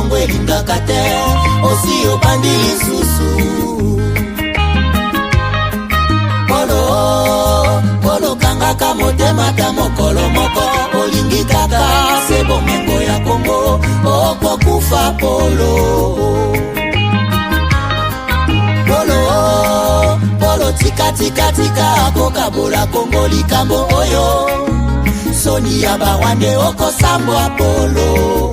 Kongo elingaka te osi obandi lisusu polo kangaka motema ta mokolo moko olingi kaka se bomengo ya Kongo okokufa polo tika akokabola Kongo likambo oyo soni ya bawande okosambwa polo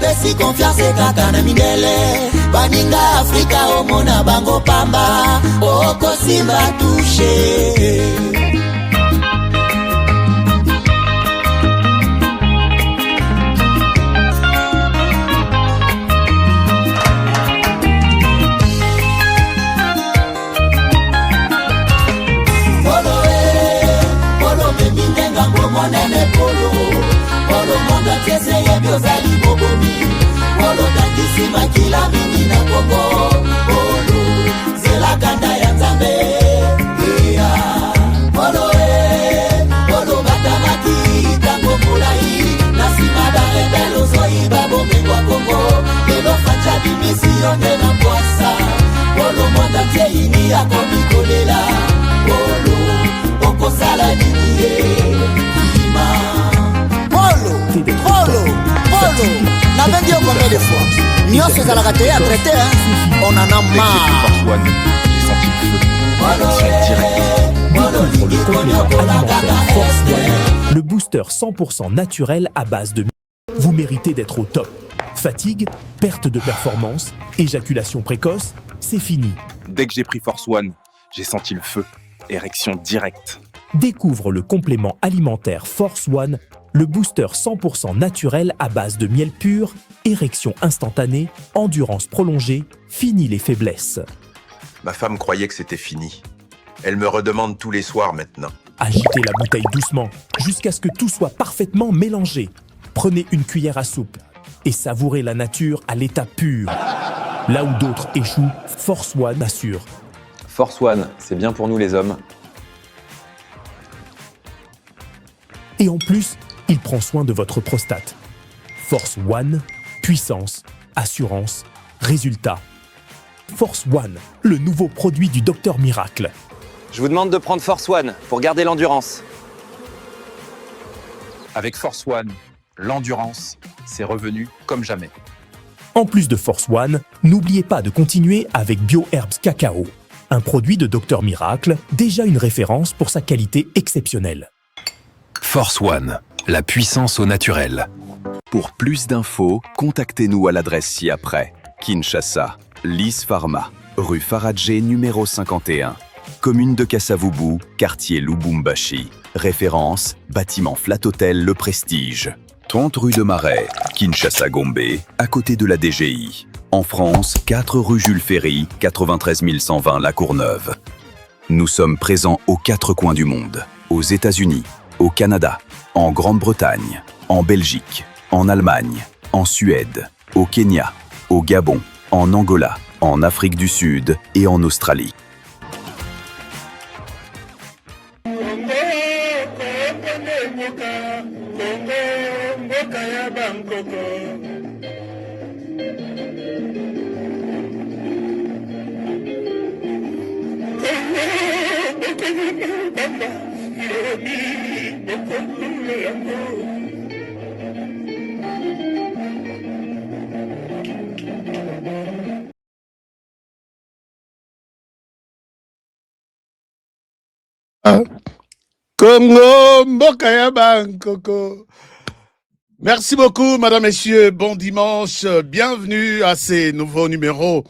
pesi confiance kaka na mindele baninga Afrika omona bango pamba okosimba touche monene polo monga tiese yebiozali bobomi polo tangisi makila mingi na Kongo polo zela kanda ya Nzambe polo batamaki tango mulai na sima da rebelo zoi babomengwa Kongo lelo facha dimisione na kwasa polo monga tie ini yako mikolela polo okosala niye Polo, n'avait dit combien de fois Nyon se zala gâté à traiter, on en a marre. J'ai senti le feu. Force One, le booster 100% naturel à base de... Vous méritez d'être au top. Fatigue, perte de performance, éjaculation précoce, c'est fini. Dès que j'ai pris Force One, j'ai senti le feu. Érection directe. Découvre le complément alimentaire Force One, le booster 100% naturel à base de miel pur, érection instantanée, endurance prolongée, fini les faiblesses. Ma femme croyait que c'était fini. Elle me redemande tous les soirs maintenant. Agitez la bouteille doucement, jusqu'à ce que tout soit parfaitement mélangé. Prenez une cuillère à soupe et savourez la nature à l'état pur. Là où d'autres échouent, Force One assure. Force One, c'est bien pour nous les hommes. Et en plus, il prend soin de votre prostate. Force One, puissance, assurance, résultat. Force One, le nouveau produit du Docteur Miracle. Je vous demande de prendre Force One pour garder l'endurance. Avec Force One, l'endurance, c'est revenu comme jamais. En plus de Force One, n'oubliez pas de continuer avec BioHerbs Cacao, un produit de Docteur Miracle, déjà une référence pour sa qualité exceptionnelle. Force One, la puissance au naturel. Pour plus d'infos, contactez-nous à l'adresse ci-après. Kinshasa, Lys Pharma, rue Faradjé numéro 51. Commune de Kassavubu, quartier Lubumbashi. Référence, bâtiment Flat Hotel Le Prestige. 30 rue de Marais, Kinshasa Gombe, à côté de la DGI. En France, 4 rue Jules Ferry, 93 120 La Courneuve. Nous sommes présents aux 4 coins du monde. Aux États-Unis, au Canada, en Grande-Bretagne, en Belgique, en Allemagne, en Suède, au Kenya, au Gabon, en Angola, en Afrique du Sud et en Australie. Congo, Mbokaya Bangkoko. Merci beaucoup, madame, messieurs. Bon dimanche. Bienvenue à ces nouveaux numéros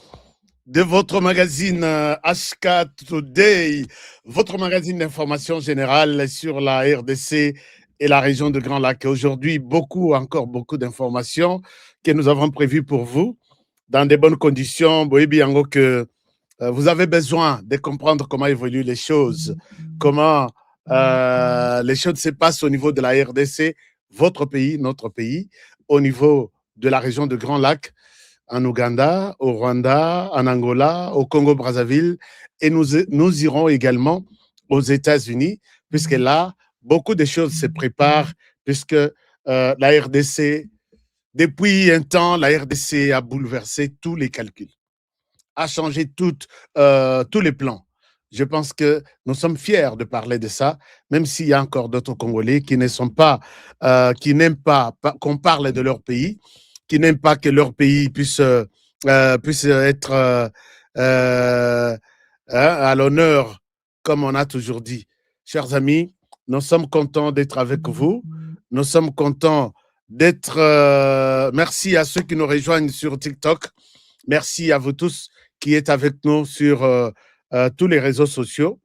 de votre magazine HK Today, votre magazine d'information générale sur la RDC et la région de Grand Lac. Aujourd'hui, encore beaucoup d'informations que nous avons prévues pour vous dans de bonnes conditions. Boyebi Yango que vous avez besoin de comprendre comment évoluent les choses, comment les choses se passent au niveau de la RDC, votre pays, notre pays, au niveau de la région de Grand Lac, en Ouganda, au Rwanda, en Angola, au Congo-Brazzaville, et nous irons également aux États-Unis, puisque là, beaucoup de choses se préparent puisque la RDC, depuis un temps, la RDC a bouleversé tous les calculs, a changé tous les plans. Je pense que nous sommes fiers de parler de ça, même s'il y a encore d'autres Congolais qui ne sont pas, qui n'aiment pas qu'on parle de leur pays, qui n'aiment pas que leur pays puisse être à l'honneur, comme on a toujours dit. Chers amis, nous sommes contents d'être avec vous. Nous sommes contents d'être... merci à ceux qui nous rejoignent sur TikTok. Merci à vous tous qui êtes avec nous sur tous les réseaux sociaux.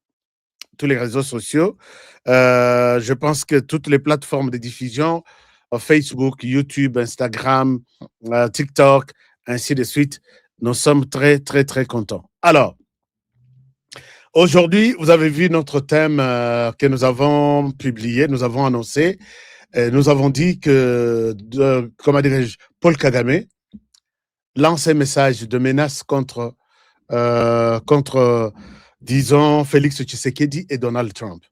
Je pense que toutes les plateformes de diffusion, Facebook, YouTube, Instagram, TikTok, ainsi de suite, nous sommes très, très, très contents. Alors, aujourd'hui, vous avez vu notre thème que nous avons publié, nous avons annoncé. Nous avons dit que, comment dirais-je, Paul Kagame lance un message de menace contre disons, Félix Tshisekedi et Donald Trump.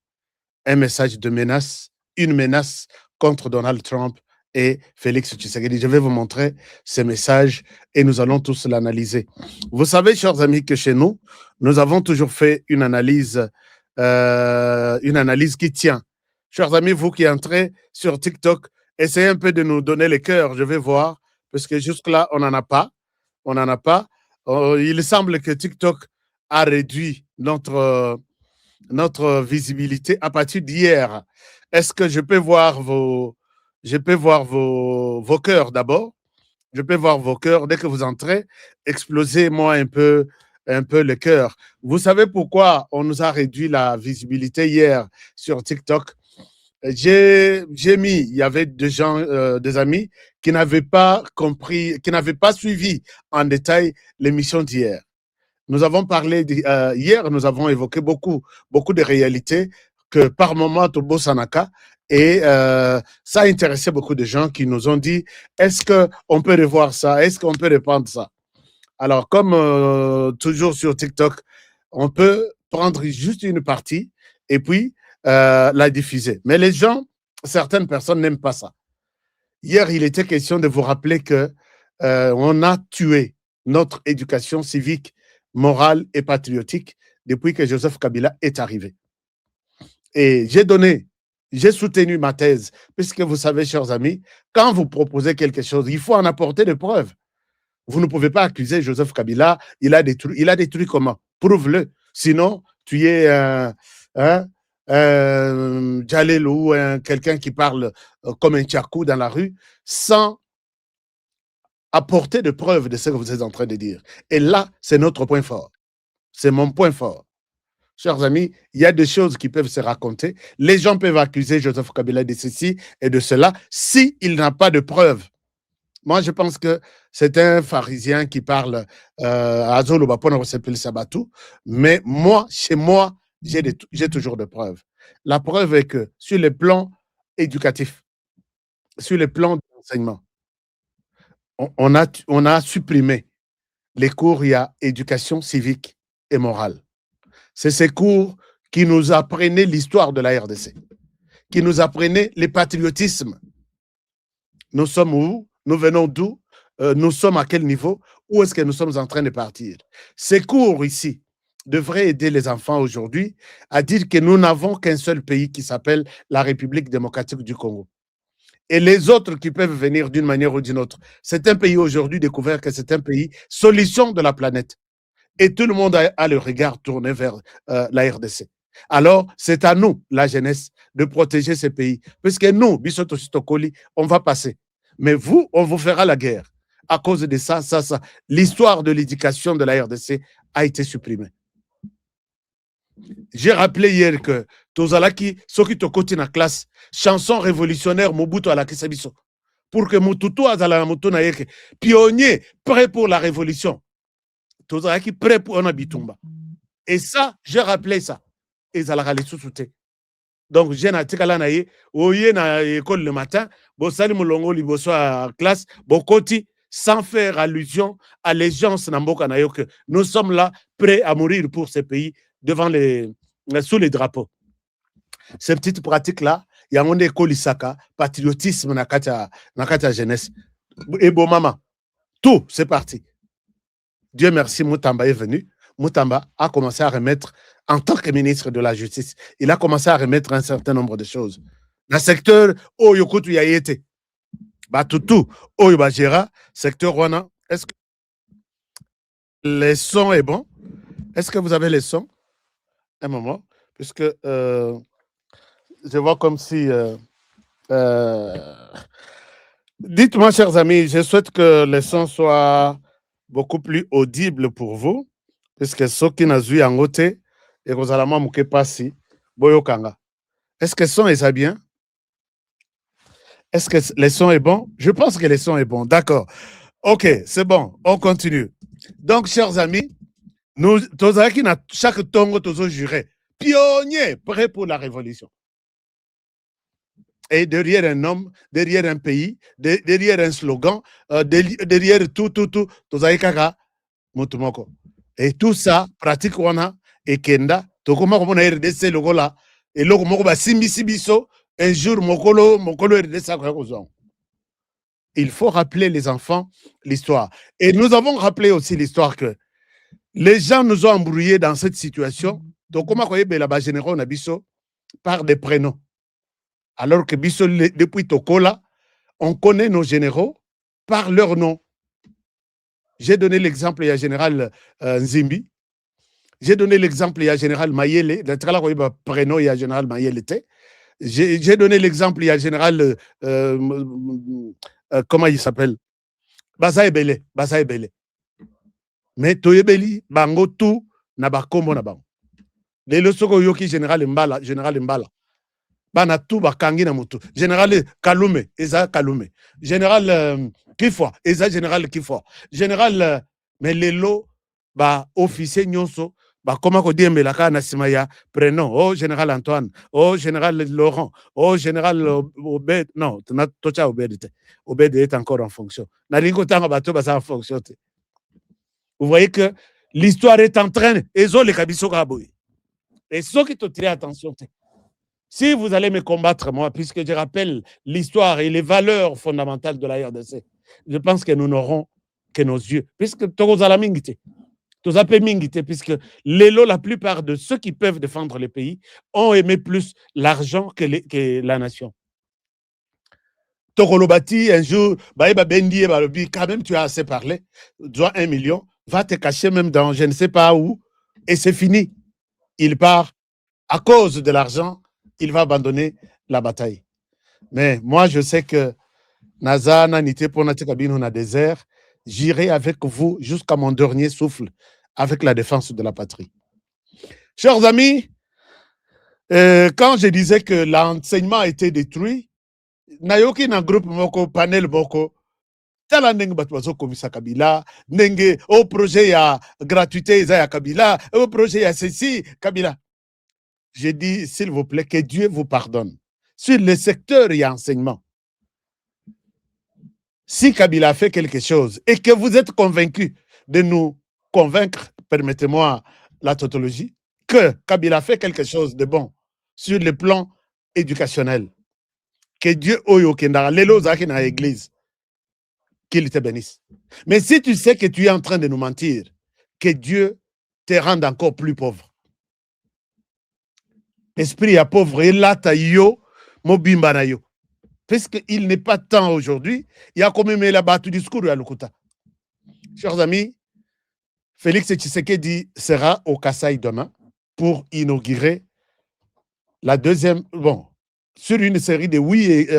Un message de menace, une menace contre Donald Trump et Félix Tshisekedi. Je vais vous montrer ces messages et nous allons tous l'analyser. Vous savez, chers amis, que chez nous, nous avons toujours fait une analyse qui tient. Chers amis, vous qui entrez sur TikTok, essayez un peu de nous donner les cœurs, je vais voir, parce que jusque-là, on n'en a pas. Il semble que TikTok a réduit notre visibilité à partir d'hier. Est-ce que je peux voir vos cœurs d'abord? Je peux voir vos cœurs. Dès que vous entrez, explosez-moi un peu le cœur. Vous savez pourquoi on nous a réduit la visibilité hier sur TikTok? Il y avait des gens, des amis qui n'avaient pas compris, qui n'avaient pas suivi en détail l'émission d'hier. Nous avons parlé hier, nous avons évoqué beaucoup de réalités que par moment Tobo Sanaka et ça a intéressé beaucoup de gens qui nous ont dit est-ce qu'on peut revoir ça, est-ce qu'on peut reprendre ça? Alors comme toujours sur TikTok, on peut prendre juste une partie et puis la diffuser. Mais les gens, certaines personnes n'aiment pas ça. Hier, il était question de vous rappeler que on a tué notre éducation civique, morale et patriotique depuis que Joseph Kabila est arrivé. Et j'ai soutenu ma thèse, puisque vous savez, chers amis, quand vous proposez quelque chose, il faut en apporter des preuves. Vous ne pouvez pas accuser Joseph Kabila, il a détruit comment? Prouve-le. Sinon, tu es Jalel ou quelqu'un qui parle comme un tchakou dans la rue, sans apporter de preuves de ce que vous êtes en train de dire. Et là, c'est notre point fort. C'est mon point fort. Chers amis, il y a des choses qui peuvent se raconter. Les gens peuvent accuser Joseph Kabila de ceci et de cela s'il n'a pas de preuves. Moi, je pense que c'est un pharisien qui parle à Zolo, mais moi, chez moi, j'ai toujours de preuves. La preuve est que sur le plan éducatif, sur le plan d'enseignement, on a supprimé les cours, il y a éducation civique et morale. C'est ces cours qui nous apprenaient l'histoire de la RDC, qui nous apprenaient le patriotisme. Nous sommes où? Nous venons d'où? Nous sommes à quel niveau? Où est-ce que nous sommes en train de partir? Ces cours ici devraient aider les enfants aujourd'hui à dire que nous n'avons qu'un seul pays qui s'appelle la République démocratique du Congo. Et les autres qui peuvent venir d'une manière ou d'une autre. C'est un pays aujourd'hui découvert que c'est un pays solution de la planète. Et tout le monde a le regard tourné vers la RDC. Alors, c'est à nous, la jeunesse, de protéger ces pays. Puisque nous, Bisoto Sitokoli, on va passer. Mais vous, on vous fera la guerre. À cause de ça. L'histoire de l'éducation de la RDC a été supprimée. J'ai rappelé hier que Tozalaki, Soki Tokoti na classe, chanson révolutionnaire Mobutu Alaki Sabiso. Pour que Mututu Azala Mutu na yeke, pionnier, prêt pour la révolution. Tozalaki prêt pour un Bitumba. Et ça, j'ai rappelé ça. Et Zalaka les sous-soutés. Donc, j'ai na tikala na ye, oye na école le matin, bo sali mulongo liboso à classe, bo koti, sans faire allusion à l'allégeance Namboka na yo que nous sommes là, prêts à mourir pour ces pays, sous les drapeaux. Ces petites pratiques-là, yango nde ekolisaka patriotisme na kati ya jeunesse. Et bon maman, tout, c'est parti. Dieu merci, Moutamba est venu. Moutamba a commencé à remettre, en tant que ministre de la Justice, il a commencé à remettre un certain nombre de choses. Dans le secteur, Oyokutu Yayete, Batutu, Oyobajera, secteur Rwanda, est-ce que le son est bon? Est-ce que vous avez les sons? Un moment, puisque je vois comme si... dites-moi, chers amis, je souhaite que le son soit beaucoup plus audible pour vous, puisque ceux qui n'ont vu en côté, et que vous allez m'en passer, Boyokanga. Est-ce que le son est bien? Est-ce que le son est bon? Je pense que le son est bon. D'accord. OK, c'est bon. On continue. Donc, chers amis, nous, chaque tongo, tous juré. Pionnier, prêt pour la révolution. Et derrière un homme, derrière un pays, derrière un slogan, derrière tout, Mutumoko. Et tout ça, pratique wana, et kenda, tokoma comme on a RDC logo là, et logo moko ba simbiso, un jour mokolo RDC. Il faut rappeler les enfants l'histoire. Et nous avons rappelé aussi l'histoire que les gens nous ont embrouillés dans cette situation. Donc, comment la généraux nabiso par des prénoms. Alors que biso, depuis Tokola, on connaît nos généraux par leur nom. J'ai donné l'exemple, il y a général Nzimbi. J'ai donné l'exemple, il y a général Mayele. Le prénom, il y a général Mayele. J'ai donné l'exemple, il y a général, comment il s'appelle? Baza Ebele. Mais Toyebeli, Bango, tout, Nabakombo, Nabango. Les leçons yoki général Mbala. Bana tout bakangi na mutu. Général Kalume, Eza Kalume. Général Kifwa, Eza général Kifwa. Général Melelo, officier Nyonso, comment on dit Melaka Nasimaya, prénom, oh général Antoine, oh général Laurent, oh général Obed, non, Tocha Obed. Obed est encore en fonction. Nalingo Tanga Bato en fonction. Vous voyez que l'histoire est en train, et zo les kabiso kaboui. Et ceux qui te tirent attention, si vous allez me combattre, moi, puisque je rappelle l'histoire et les valeurs fondamentales de la RDC, je pense que nous n'aurons que nos yeux. Puisque Togozala Mingite, Tozape Mingite, puisque la plupart de ceux qui peuvent défendre le pays ont aimé plus l'argent que la nation. Tokolobati, un jour, quand même tu as assez parlé, tu dois 1 million, va te cacher même dans je ne sais pas où, et c'est fini. Il part à cause de l'argent. Il va abandonner la bataille. Mais moi, je sais que Nazana n'était pas dans le désert. J'irai avec vous jusqu'à mon dernier souffle avec la défense de la patrie. Chers amis, quand je disais que l'enseignement a été détruit, Nayoki na groupe moko, panel moko, tala ndenge bato bazokomisa Kabila, ndenge au projet ya gratuité ya Kabila, au projet ya ceci, Kabila. J'ai dit, s'il vous plaît, que Dieu vous pardonne. Sur le secteur et enseignement, si Kabila a fait quelque chose et que vous êtes convaincus de nous convaincre, permettez-moi la tautologie, que Kabila a fait quelque chose de bon sur le plan éducationnel, que Dieu oyo kendara lelo zaki na église, qu'il te bénisse. Mais si tu sais que tu es en train de nous mentir, que Dieu te rende encore plus pauvre. Esprit à pauvre, et là, yo, mobimba na yo. Puisqu'il n'est pas temps aujourd'hui, il y a quand même là-bas tout discours à l'Okuta. Chers amis, Félix Tshisekedi sera au Kasaï demain pour inaugurer la deuxième, bon, sur une série de 8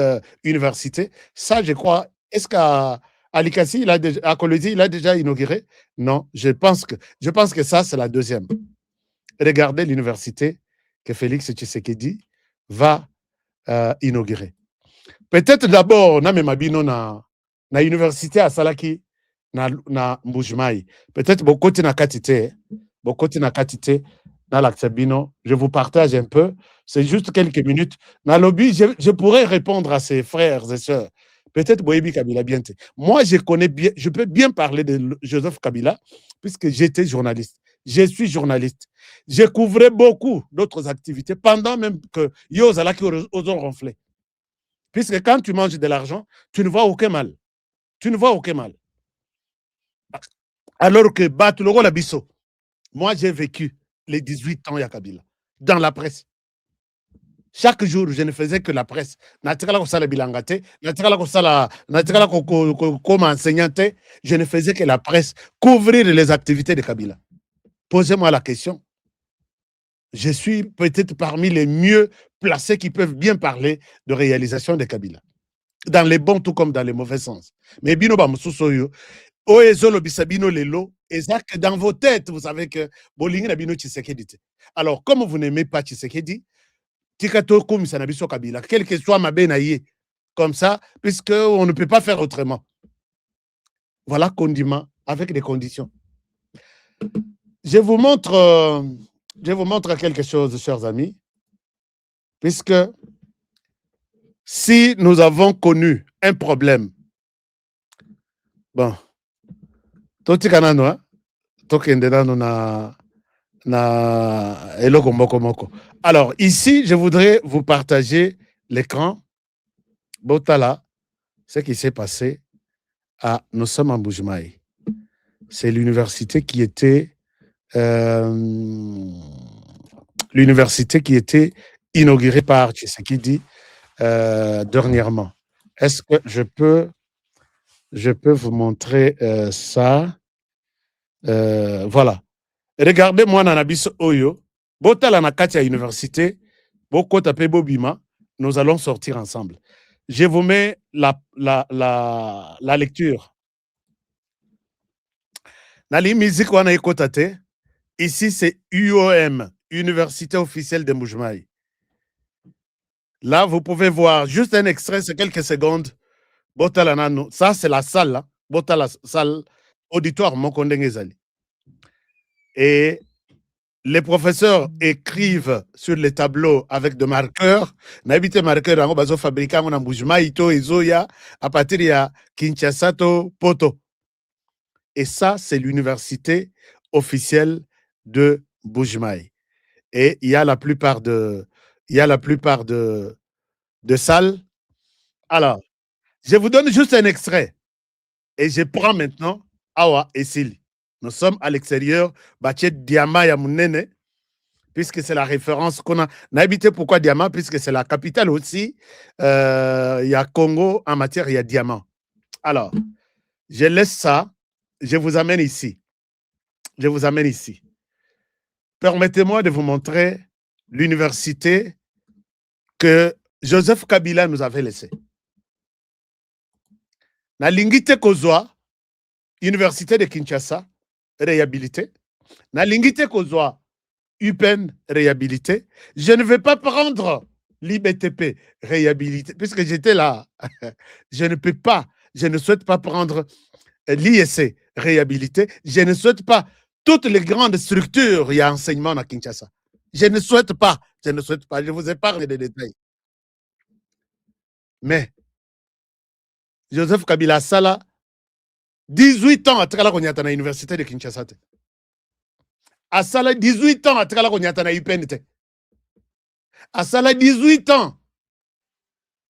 universités. Ça, je crois, est-ce qu'à Alikasi, à Kolwezi, il a déjà inauguré? Non, je pense que ça, c'est la deuxième. Regardez l'université que Félix Tshisekedi va inaugurer. Peut-être d'abord, na memabino na université à Salaki na Mbujimai. Peut-être bokoti na katite na l'Aksabino. Je vous partage un peu. C'est juste quelques minutes. Na lobby, je pourrais répondre à ses frères et sœurs. Peut-être Boyebi Kabila bientôt. Moi, je peux bien parler de Joseph Kabila puisque j'étais journaliste. Je suis journaliste. Je couvrais beaucoup d'autres activités pendant même que Yozala qui ont ronflé. Puisque quand tu manges de l'argent, tu ne vois aucun mal. Tu ne vois aucun mal. Alors que Batuloro Labisso, moi j'ai vécu les 18 ans à Kabila, dans la presse. Chaque jour, je ne faisais que la presse. Comme enseignante, je ne faisais que la presse, couvrir les activités de Kabila. Posez-moi la question. Je suis peut-être parmi les mieux placés qui peuvent bien parler de réalisation de Kabila. Dans les bons tout comme dans les mauvais sens. Mais bino ba mususoyo, oezolo bisabino lelo, exact dans vos têtes, vous savez que bolingi na bino Tshisekedi. Alors, comme vous n'aimez pas Tshisekedi, tikato komisa na biso Kabila, quel que soit ma benaye, comme ça, puisque on ne peut pas faire autrement. Voilà condiment avec des conditions. Je vous montre quelque chose, chers amis, puisque si nous avons connu un problème, bon, alors ici, je voudrais vous partager l'écran. Botala, ce qui s'est passé nous sommes en Mbuji-Mayi. C'est l'université qui était inaugurée par Tshisekedi dernièrement. Est-ce que je peux vous montrer ça? Voilà. Regardez-moi dans Nabiso Oyo. Botala na kati ya université. Boko tape bobima. Nous allons sortir ensemble. Je vous mets la lecture. Nali musique wana ekotate. Ici, c'est UOM, Université officielle de Mbuji-Mayi. Là, vous pouvez voir juste un extrait, c'est quelques secondes. Botala nano. Ça, c'est la salle. Là. Botala salle auditoire Mokondengezali. Et les professeurs écrivent sur les tableaux avec des marqueurs. N'habite marqueurs en bazo fabriquant en Mbuji-Mayi to ezoya à partir de Kinshasa to Poto. Et ça, c'est l'université officielle de Mbuji-Mayi. Et il y a la plupart de salles. Alors, je vous donne juste un extrait. Et je prends maintenant Awa et Sili. Nous sommes à l'extérieur, Bachet Diama Yamunene, puisque c'est la référence qu'on a. N'habitez pourquoi Diama, puisque c'est la capitale aussi. Il y a Congo en matière, il y a diamant. Alors, je laisse ça. Je vous amène ici. Permettez-moi de vous montrer l'université que Joseph Kabila nous avait laissée. Na Lingite Kozwa, Université de Kinshasa, réhabilité. Na Lingite Kozwa, UPEN, réhabilité. Je ne vais pas prendre l'IBTP, réhabilité, puisque j'étais là. Je ne souhaite pas prendre l'ISC, réhabilité. Je ne souhaite pas toutes les grandes structures, il y a enseignement à Kinshasa. Je ne souhaite pas. Je vous épargne des détails. Mais, Joseph Kabila Sala, 18 ans à Trala l'université de Kinshasa. À Sala, 18 ans à Trala UPN. À Sala, 18 ans.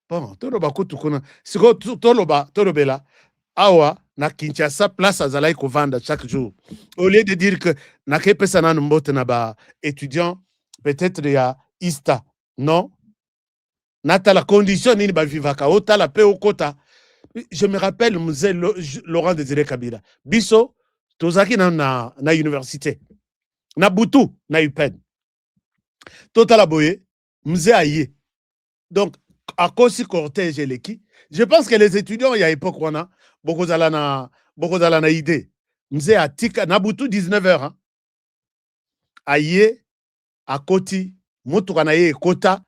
Bon, Toloba Kutukuna. Siko Tolobela. Awa, na Kinshasa, place à Zalaï Kovanda chaque jour. Au lieu de dire que na Kepesana Mbote Naba, étudiant, peut-être il y a ISTA. Non. Nata la condition ni ba vivaka. Ota la paix au kota. Je me rappelle, Mzee Laurent Désiré Kabila. Biso, Tozaki na université. Na Boutou, na UPEN. Tota la boye, Mzee Aye. Donc, à cause du cortège et l'équipe, je pense que les étudiants, il y a époque, on a beaucoup d'alana idée. Mzee Atika, na Boutou, 19h. Hein. Aye, à Koti, Moutouanaye et Kota,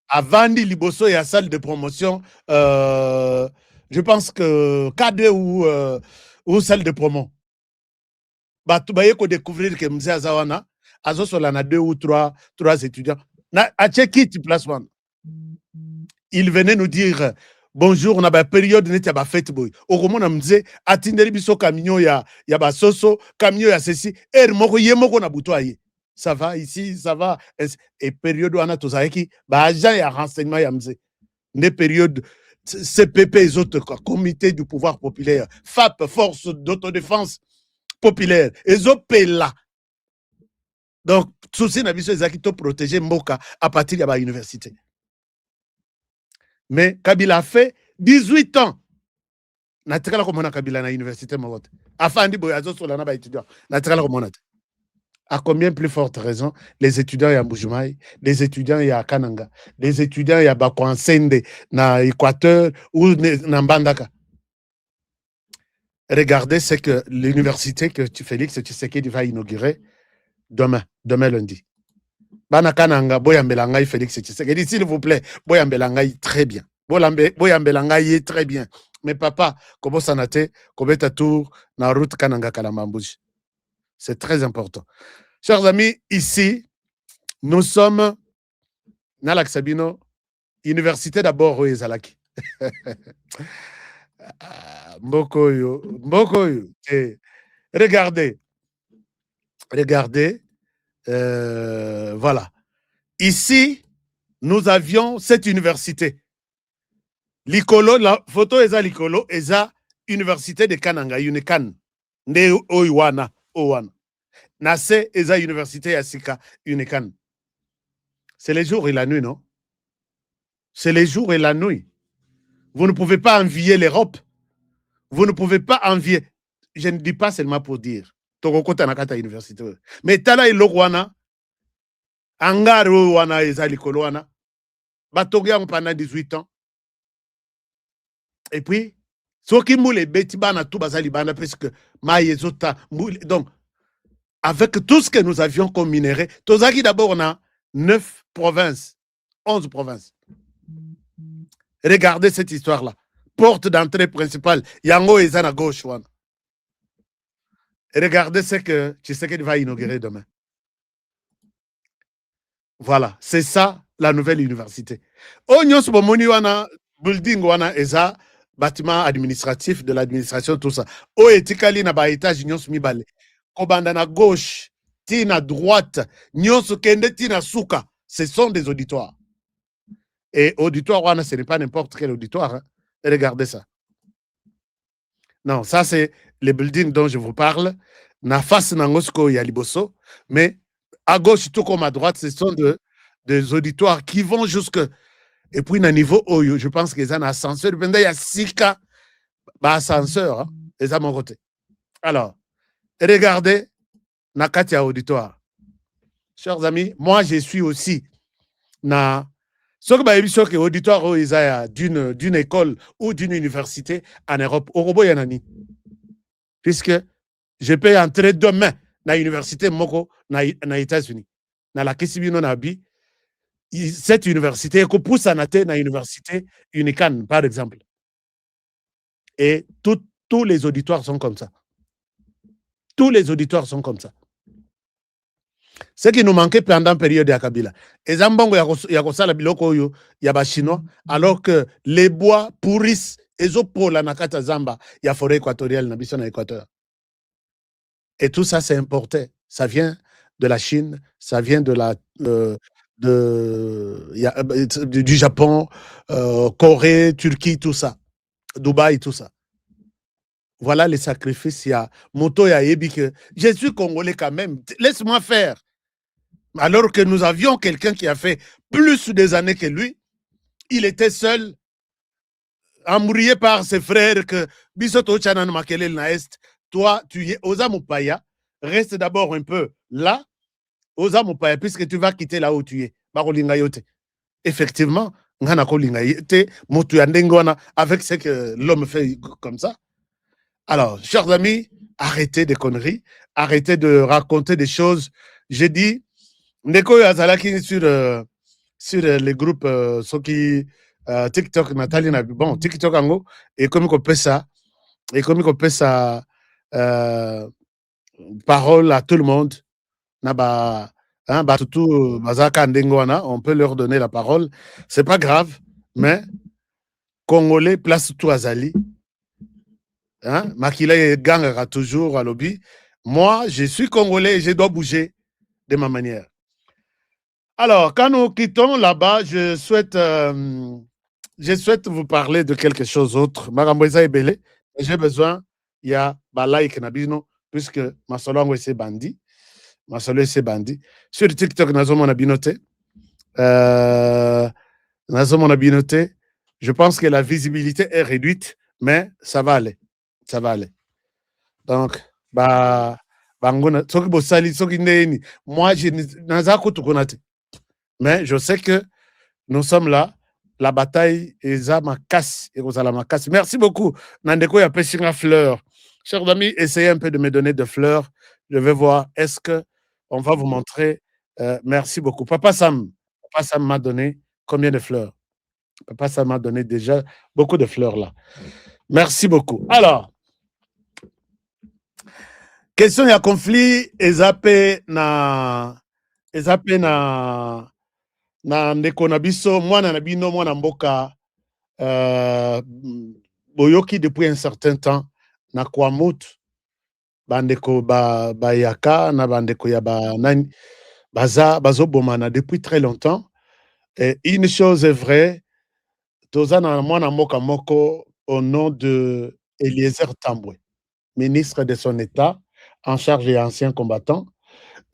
à Vandi, Liboso et à salle de promotion, je pense que KD ou salle de promo. Bah, tu vas découvrir que Mzee Azawana, Azosolana 2 ou 3 étudiants. Na, à Tchèque, place one. Il venait nous dire, bonjour na ba période neti ya ba fête boy okomona mze atindeli biso camion ya basoso camion ya ceci moko ye moko na buto aye ça va ici ça va et période wana tozalaki ba agent ya renseignement ya mze ne période CPP les autres comité du pouvoir populaire FAP force d'autodéfense populaire les autres là donc souci na biso ezaki to protéger mboka à partir de la université. Mais Kabila a fait 18 ans. Natekala komona Kabila na université mogote. Afandi boyazo solana ba étudiant. Natekala komona. À combien plus forte raison les étudiants ya Mbujumaï, les étudiants ya Kananga, les étudiants ya Bakwansende na Équateur ou na Mbandaka. Regardez ce que l'université que Félix Tshisekedi va inaugurer demain lundi. Bana Kananga, Boyambelangai, Félix Tshisekedi, s'il vous plaît, Boyambelangai, très bien. Boyambelangai, très bien. Mais papa, comment ça n'a été, comment ta tour, na route Kananga Kalamambouj. C'est très important. Chers amis, ici, nous sommes, Nalak Sabino, université d'abord, Ezalaki. Mbokoyo. Regardez. Voilà. Ici, nous avions cette université. Likolo, la photo est à Likolo, est à université de Kananga, Unikan. Ne Oiwana, Owana. Nase est à université Asika, Unikan. C'est les jours et la nuit, non? C'est les jours et la nuit. Vous ne pouvez pas envier l'Europe. Vous ne pouvez pas envier. Je ne dis pas seulement pour dire. Tokokota nakata université. Mais tala ilokwana angaro wana ezali kolowana batogia pendant 18 ans. Et puis soki moule beti bana tout bazali bana parce que maïezota donc avec tout ce que nous avions comme minerai, tozaki d'abord on a 9 provinces, 11 provinces. Regardez cette histoire là. Porte d'entrée principale, yango ezana gauche wana. Regardez ce que Tshisekedi va inaugurer demain. Voilà, c'est ça la nouvelle université. Onyos bomoni wana building wana eza bâtiment administratif de l'administration tout ça. O etikali na ba étage nyos mibale. Kobanda na gauche, tina droite, nyos kende tina suka, ce sont des auditoires. Et auditoire wana ce n'est pas n'importe quel auditoire. Hein. Regardez ça. Non, ça c'est les buildings dont je vous parle. Na face nangosko ya liboso, mais à gauche tout comme à droite, ce sont des auditoires qui vont jusque et puis na niveau oyo, je pense qu'ils ont un ascenseur, il y a 6 cas ascenseur, hein, les à mon côté. Alors, regardez na katia auditoire. Chers amis, moi je suis aussi na ce que auditoire d'une école ou d'une université en Europe, au robot yanani. Puisque je peux entrer demain dans l'université Moko, dans les États-Unis. Dans la Kessibino Nabi, cette université, est pousse dans l'université Unican, par exemple. Et tous les auditoires sont comme ça. Tous les auditoires sont comme ça. Ce qui nous manquait pendant la période de Kabila. Et Zambongo yakosala biloko yo yaba chinois, alors que les bois pourrissent, et pour la nakata zamba, y a forêt équatoriale, na biso na Équateur. Et tout ça, c'est importé. Ça vient de la Chine, ça vient de du Japon, Corée, Turquie, tout ça. Dubaï, tout ça. Voilà les sacrifices. Il y a Moto ya Yebi que je suis congolais quand même. Laisse-moi faire. Alors que nous avions quelqu'un qui a fait plus des années que lui, il était seul, embrouillé par ses frères que Bisoto Chanan Makelel na Est. Toi, tu es Oza Mupaya, reste d'abord un peu là, Oza Mupaya, puisque tu vas quitter là où tu es. Barolingayote. Effectivement, avec ce que l'homme fait comme ça. Alors, chers amis, arrêtez des conneries, arrêtez de raconter des choses. J'ai dit, Ndeko Yazalaki sur les groupes TikTok, Nathalie, bon, TikTok Ango, et comme on peut ça, parole à tout le monde. Naba, hein, on peut leur donner la parole. C'est pas grave, mais Congolais, place tout Azali. Hein? Makila gangera toujours à lobby. Moi, je suis Congolais et je dois bouger de ma manière. Alors, quand nous quittons là-bas, je souhaite vous parler de quelque chose d'autre. Maramboisa et Belé, j'ai besoin, il y a like Nabino, puisque ma solo c'est bandit. Ma solo c'est bandit. Sur TikTok, nous avons binoté. Je pense que la visibilité est réduite, mais ça va aller. Ça va aller. Donc, moi, je n'ai mais je sais que nous sommes là. La bataille est à ma casse. Merci beaucoup. Nandeko ya peshinga fleur. Chers amis, essayez un peu de me donner des fleurs. Je vais voir. Est-ce que on va vous montrer? Merci beaucoup. Papa Sam m'a donné combien de fleurs? Papa Sam m'a donné déjà beaucoup de fleurs là. Merci beaucoup. Alors, question ya conflit ezape na ndeko na biso mwana na bino mwana mboka boyoki depuis un certain temps na Kwamut bandeko bayaka na bandeko ya nani bazobomana depuis très longtemps. Et une chose est vraie, tozana mwana mboka moko au nom de Eliezer Tambwe, ministre de son État en charge et ancien combattant,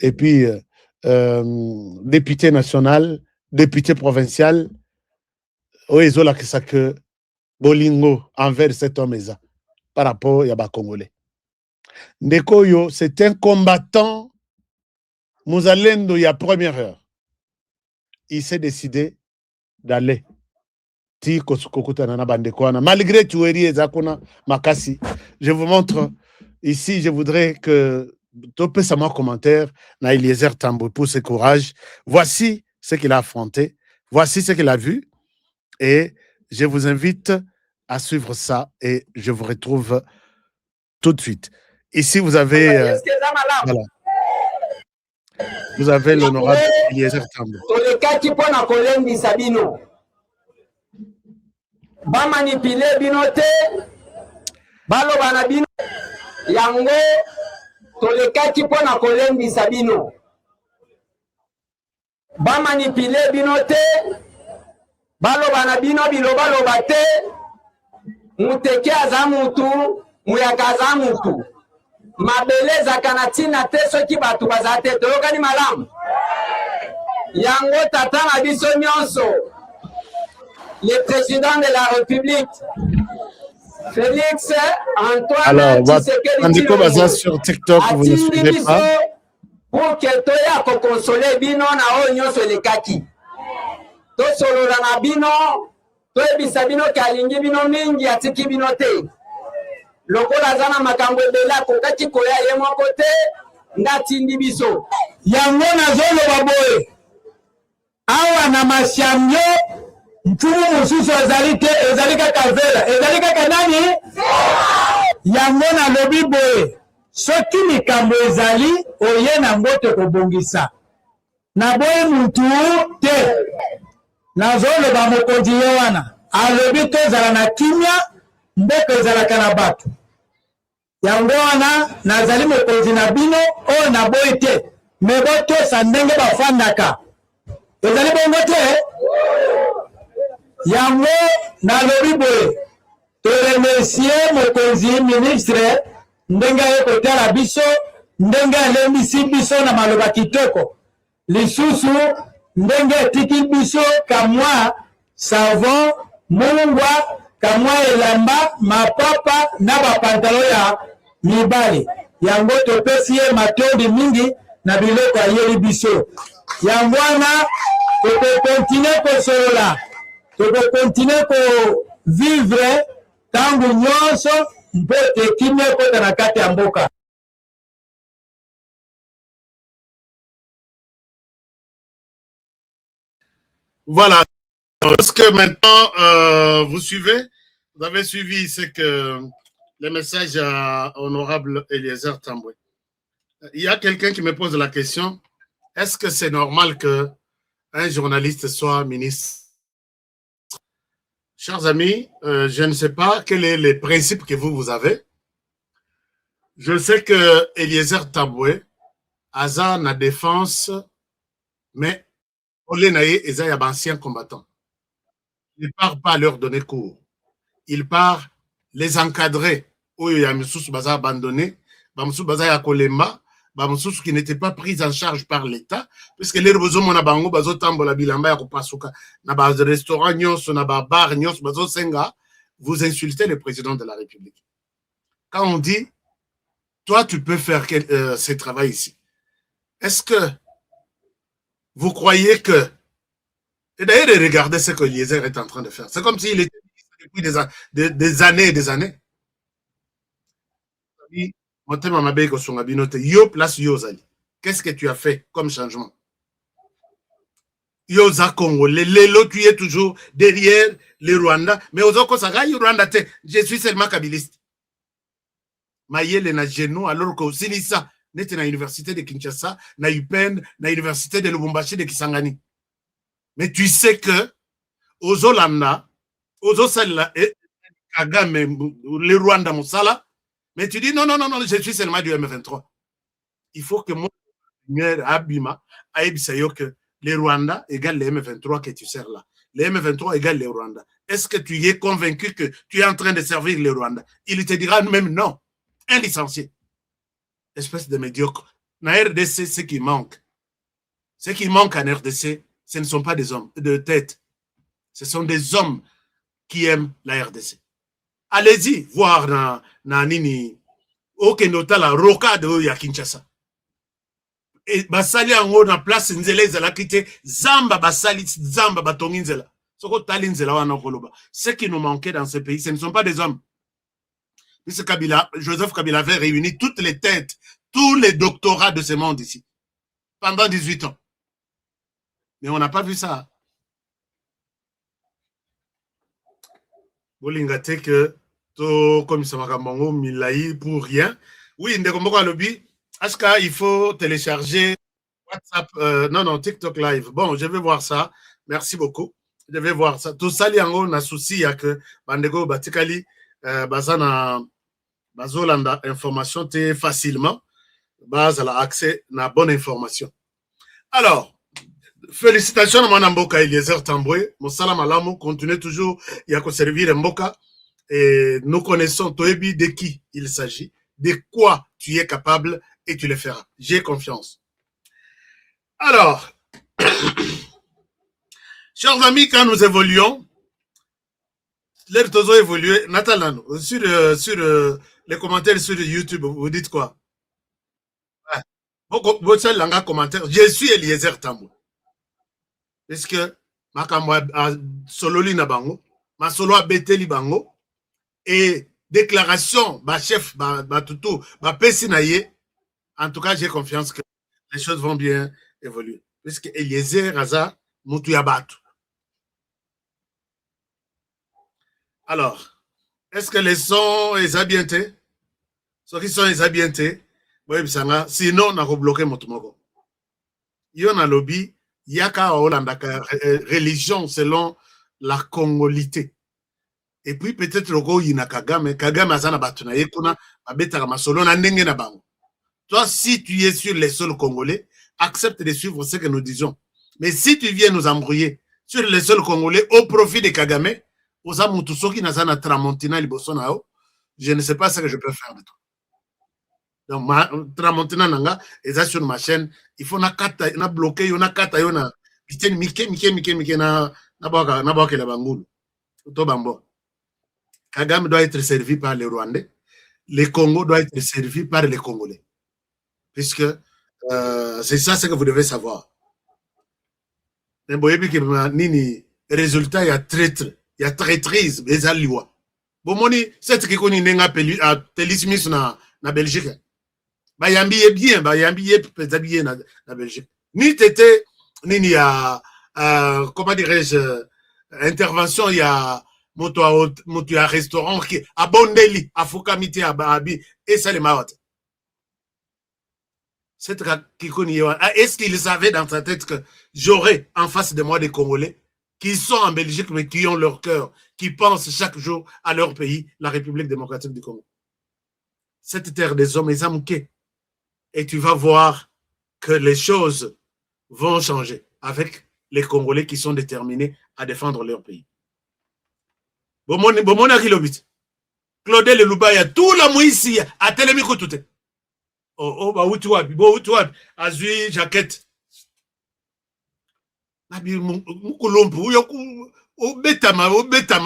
et puis député national, député provincial, Oezola Kisake Bolingo envers cet homme par rapport à Congolais. Ndekoyo, c'est un combattant Mouzalendo, il y a première heure. Il s'est décidé d'aller. Malgré Tueri et Zakuna Makasi, je vous montre ici, je voudrais que topez ça mon commentaire, na Eliezer Tambwe pour ce courage. Voici ce qu'il a affronté, voici ce qu'il a vu, et je vous invite à suivre ça et je vous retrouve tout de suite. Ici, vous avez voilà. Vous avez l'honorable Eliezer Tambwe. Ba manipule binote balo bana bino yango tolekaki pona kolembisa bino ba manipule binote balo bana bino bilobaloba te muteke aza mutu muyaka aza mutu mabele zakana tina te soki batu baza te toyokani malamu yango tata na biso nyonso. Le président de la République, Félix Antoine Tshisekedi sur TikTok, vous ne suivez pas. Pour que toya ko consoler bino na o nyonso lekaki. To solo na bino, to ebisa bino kalingi bino mingi atiki bino te. Lokola zana makambo ebela ko kati koya ye moko te ndatindi biso. Yango na zolo baboye. Awa na masiamyo mfumu mususu ezali kaka vela ezali kaka nani yango na lobi boye soki likambo ezali oye na mbote kobongisa na boye mutu te nazoloba mokonzi ye wana alobi tozala na kimia mboka ezalaka na bato yango wana nazali mokonzi na bino oyo na boye te me botosa ndenge bafandaka ezali bongo te. Yango na lobi boye to remercier mokonzi ministre ndenga ye kotala biso ndenga alembisi biso na maloba kitoko lisusu ndenga etiki biso kamwa savon mungwa kamwa elamba mapapa na bapantalo ya mibali yango topesi ye matondi mingi na biloko ayeli biso yango wana tokokontine kosolola continuer ko vivre tangu nyonso mbote kimia kota na kati ya mboka. Voilà. Est-ce que maintenant vous suivez? Vous avez suivi ce que le message à honorable Eliezer Tambwe. Il y a quelqu'un qui me pose la question, est-ce que c'est normal que un journaliste soit ministre? Chers amis, je ne sais pas quels sont les principes que vous avez. Je sais que Eliezer Tambwe, Aza na défense, mais Olenaye Eza y a ancien combattant. Il ne part pas leur donner cours. Il part les encadrer. Oyo ya misusu baza abandonné, bamusu baza ya kolema, bamusu qui n'était pas pris en charge par l'État, puisque les besoins mona bango bazo tambola bilamba ya kopasuka na ba restaurant nyonso na ba bar nyonso bazo senga, vous insultez le président de la République. Quand on dit toi tu peux faire ce travail ici, est-ce que vous croyez que, et d'ailleurs regardez ce que Eliezer est en train de faire, c'est comme s'il était depuis des années et des années. Yo place Yozali. Qu'est-ce que tu as fait comme changement? Yoza Congolais, Lelo, tu es toujours derrière les Rwandais. Mais aux autres, Rwanda, je suis seulement kabiliste. Mayele na genou, alors que Silisa n'était na l'université de Kinshasa, na UPenn, na l'université de Lubumbashi de Kisangani. Mais tu sais que aux Olanda, aux Osala, Kagame, les Rwanda Moussala, mais tu dis non, non, non, non, je suis seulement du M23. Il faut que mon Abima aïbisayo que les Rwandais égale les M23 que tu sers là. Les M23 égale les Rwandais. Est-ce que tu es convaincu que tu es en train de servir les Rwandais? Il te dira même non. Un licencié. Espèce de médiocre. Na RDC, ce qui manque en RDC, ce ne sont pas des hommes de tête. Ce sont des hommes qui aiment la RDC. Allez-y voir na nini okendota la rocade ya Kinshasa. Et basali yango na place nzela ezalaki te, zamba basali zamba batongi nzela. Soko tali nzela wana koloba. Ce qui nous manquait dans ce pays, ce ne sont pas des hommes. Puisque Joseph Kabila avait réuni toutes les têtes, tous les doctorats de ce monde ici, pendant 18 ans. Mais on n'a pas vu ça. Bolingate que comme ça m'a milai pour rien. Oui, Ndekomboko lobby. Est-ce qu'il faut télécharger WhatsApp, non, TikTok Live. Bon, je vais voir ça. Merci beaucoup. Je vais voir ça. Tout ça, il y a un souci, il y a que Bandego Batikali, Bazana, Bazolanda, information, facilement. Baz a accès à la bonne information. Alors, félicitations à mon Mboka Eliezer Tambwe. Mon salam alamou, continue toujours, il y a que servir Mboka. Et nous connaissons Toebi de qui il s'agit, de quoi tu es capable et tu le feras. J'ai confiance. Alors, chers amis, quand nous évoluons, les réseaux évoluent. Nathalie, sur les commentaires sur YouTube, vous dites quoi? Votre langue commentaire, je suis Eliezer Tambwe. Parce que ma sololi na bango, ma solo a beteli bango, et déclaration, ma chef, ma toutou, ma pesinaye, en tout cas, j'ai confiance que les choses vont bien évoluer. Puisque Eliezer Aza, Moutou Yabatu. Alors, est-ce que les sons sont bien été? Ceux qui sont bien été, sinon, on a bloqué Motumoko. Il y a un lobby, il y a qu'à religion selon la congolité. Et puis peut-être le il y a Kagame azana batuna yekuna abetaka masolo na ndenge na bango. Toi, si tu es sur les sols congolais, accepte de suivre ce que nous disons. Mais si tu viens nous embrouiller sur les sols congolais au profit de Kagame, oza mutu soki nazana tramontina liboso na yo, je ne sais pas ce que je peux faire de toi. Donc tramontina nanga eza sur ma chaîne, il faut na kata na bloquer yo na kata yo na biteni mike na baka la bangulu. To bambo. Kagame doit être servi par les Rwandais. Le Congo doit être servi par les Congolais. Puisque c'est ça ce que vous devez savoir. Mais vous voyez que nini résultat il y a traître, il y a traîtrise, les alliés. Bon moni, c'est ce qu'on n'a pas à Télismis na Belgique. Bah yambi est bien, bah yambi est peut-être bien na Belgique. Ni tété nini a comment dirais-je intervention il y a moto à restaurant qui a Bondeli, à Foukamiti, à Bahabi, et ça les maots. Est-ce qu'il savait dans sa tête que j'aurais en face de moi des Congolais qui sont en Belgique, mais qui ont leur cœur, qui pensent chaque jour à leur pays, la République démocratique du Congo. Cette terre des hommes est amouquée. Et tu vas voir que les choses vont changer avec les Congolais qui sont déterminés à défendre leur pays. Bomona kilobit. Claudel Lubaya, tout la Moïsi, a telemi koutouté. Oh, bah, outuabi, azui, jaquette. Nabi, moukoulompu, obetama,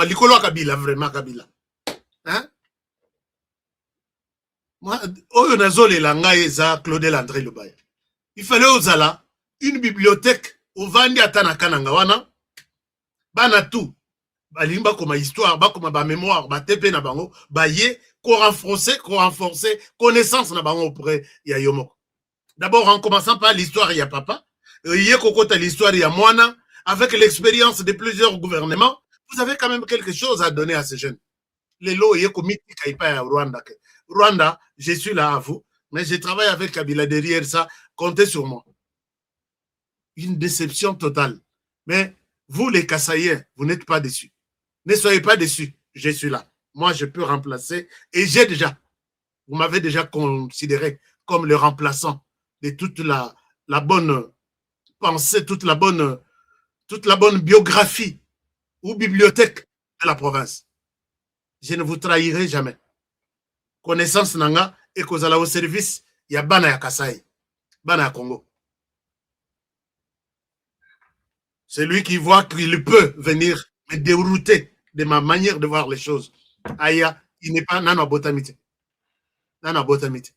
likolo kabila, vraiment kabila. Hein? Moi, oyo nazole la ngai za Claudel André Lubaya. Il fallait ozala une bibliothèque au vandi atana kananga wana bana tout balimba comme histoire ba comme ba mémoire ba tepe na bango ba ye ko renforcer connaissance na bango auprès ya yomoko. D'abord en commençant par l'histoire ya papa, ye kokota l'histoire ya mwana avec l'expérience de plusieurs gouvernements, vous avez quand même quelque chose à donner à ces jeunes. Les lots ye komiti kaipa ya Rwanda. Rwanda, je suis là à vous, mais je travaille avec Kabila derrière ça, comptez sur moi. Une déception totale. Mais vous, les Kassaïens, vous n'êtes pas déçus. Ne soyez pas déçus. Je suis là. Moi, je peux remplacer. Et j'ai déjà, vous m'avez déjà considéré comme le remplaçant de toute la bonne pensée, toute la bonne biographie ou bibliothèque de la province. Je ne vous trahirai jamais. Connaissance nanga et kozala au service ya bana ya Kasai, bana ya Congo. C'est lui qui voit qu'il peut venir me dérouter de ma manière de voir les choses. Aya, il n'est pas nana botamite. Nana botamite.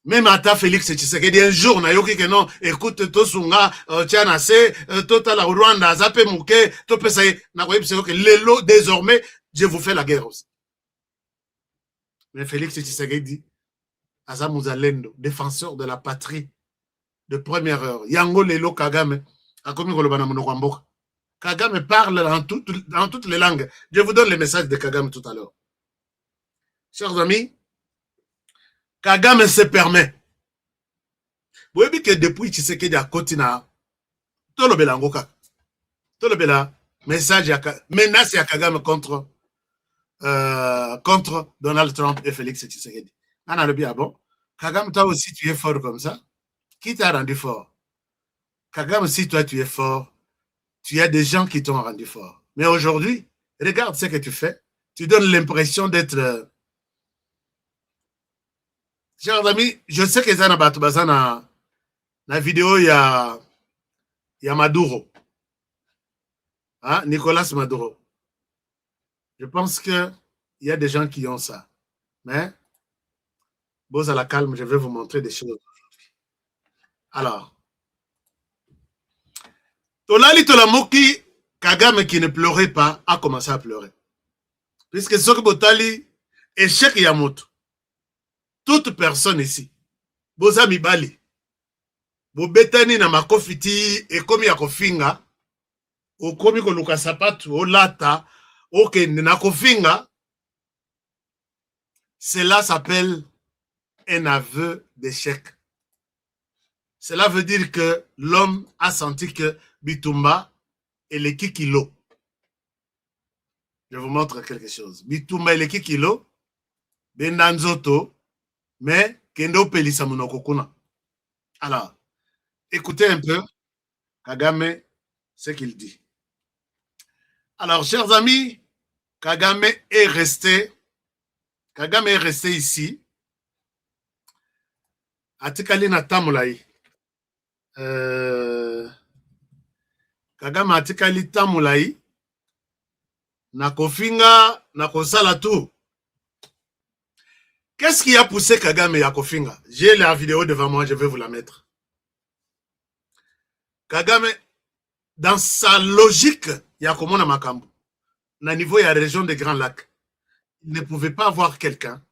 Même Ata Félix Tshisekedi un jour na yoki que non, écoute tosunga tiana se total Rwanda zape muke to pesa na ko yebise que lelo désormais je vous fais la guerre aussi. Mais Félix Tshisekedi aza muzalendo, défenseur de la patrie de première heure. Yango lelo Kagame akomi koloba na monoko mboka. Kagame parle dans toutes les langues. Je vous donne le message de Kagame tout à l'heure. Chers amis, Kagame se permet. Vous voyez que depuis Tshisekedi a Kotina, tout le Belangoka, tout le Bela, message, menace à Kagame contre Donald Trump et Félix Tshisekedi. On a le bien, bon. Kagame, toi aussi, tu es fort comme ça. Qui t'a rendu fort? Kagame, si toi, tu es fort, tu as des gens qui t'ont rendu fort. Mais aujourd'hui, regarde ce que tu fais. Tu donnes l'impression d'être... Chers amis, je sais que Zana Batubaza na vidéo, il y a Maduro. Hein? Nicolas Maduro. Je pense qu'il y a des gens qui ont ça. Mais, bon, à la calme, je vais vous montrer des choses aujourd'hui. Alors, Tolali Tolamoki, Kagame qui ne pleurait pas, a commencé à pleurer. Puisque Soki Botali, échec Yamoto. Toute personne ici, Boza Mibali, Bobetani na makofiti, et komi ya kofinga, o komi ko luka sapatu, o lata, o kende na kofinga, cela s'appelle un aveu d'échec. Cela veut dire que l'homme a senti que Bitumba est le kikilo. Je vous montre quelque chose. Bitumba est le kikilo, Bendanzoto, mais Kendo Pelisa Monokokuna. Alors, écoutez un peu Kagame, ce qu'il dit. Alors, chers amis, Kagame est resté ici. Atikali na tamulai. Kagame atikali tamulai. Na kofinga, na kosala tout. Qu'est-ce qui a poussé Kagame à Kofinga? J'ai la vidéo devant moi, je vais vous la mettre. Kagame, dans sa logique, Yakomona Makambu, na niveau de la région des Grands Lacs, il ne pouvait pas voir quelqu'un.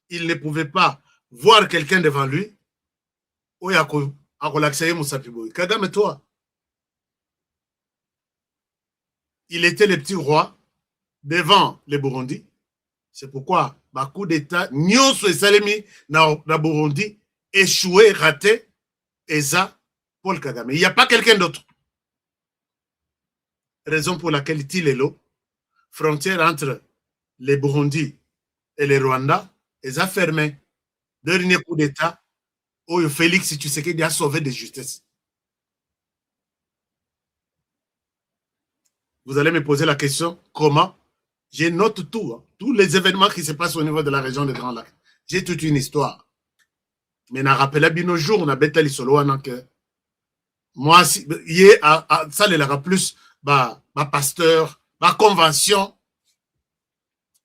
Il ne pouvait pas voir quelqu'un devant lui. Ou Kagame, toi. Il était le petit roi devant les Burundis. C'est pourquoi le coup d'État, Nyonso et Salemi, na Burundi, échoué, raté, et ça, Paul Kagame. Il n'y a pas quelqu'un d'autre. raison pour laquelle Tilelo, frontière entre les Burundi et les Rwanda, les a fermé. Dernier coup d'État, où Félix Tshisekedi a sauvé de justesse. Vous allez me poser la question, comment? Je note tout, hein, tous les événements qui se passent au niveau de la région de Grand Lac. J'ai toute une histoire. Mais na rappelé bien nos jours, on a bêté les solos que moi, si, ça les plus, pasteur, convention,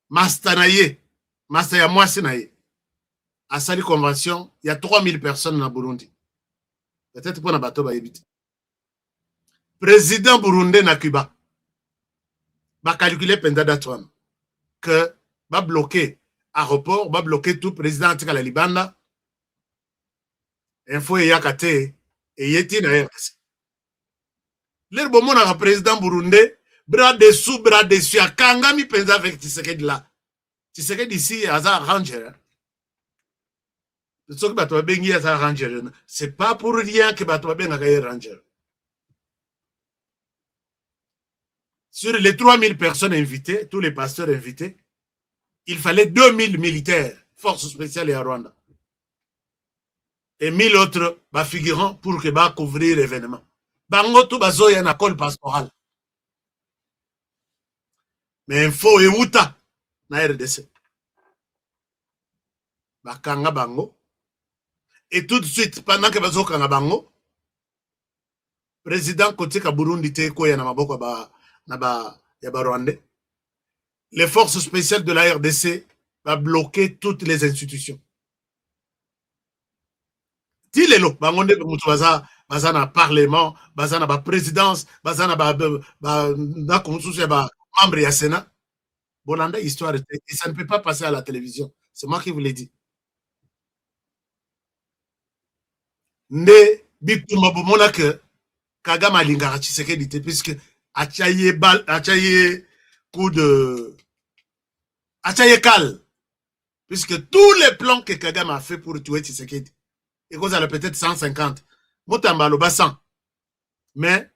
mastanaye, mastaya moi senaye. À cette convention, il y a 3000 personnes dans Burundi. Peut-être pour un bateau, président burundais na Cuba, va calculer pendant Trump que va bloquer aéroport, va bloquer tout président antique à la Libanda. Info et yakate et yeti na RDC. L'air bon mon président burundais, bras dessus, à Kangami penza avec Tshisekedi là. Tshisekedi ici, Aza Ranger. C'est pas pour rien que Batouba Benga Ranger. Sur les 3000 personnes invitées, tous les pasteurs invités, il fallait 2000 militaires, forces spéciales et à Rwanda. Et 1000 autres figurants pour que couvrir l'événement. Bango tout bazo y a un col pastoral. Mais il faut et outa na RDC. Bakanga bango. Et tout de suite, pendant que bazo kanga bango, président Kotika Burundi te ko ya na maboko ya Rwandais, les forces spéciales de la RDC va bloquer toutes les institutions. Tilelo, bangonde mutu baza na parlement, baza na présidence, baza na membre ya Sénat. Bolanda histoire et ça ne peut pas passer à la télévision. C'est moi qui vous l'ai dit. Nde bitumba bomona que Kagame alingara Tshisekedi te puisque achaye coup de achaye cal puisque tous les plans que Kagame a fait pour tuer Tshisekedi et qu'on a peut-être 150 Motamba le 100 mais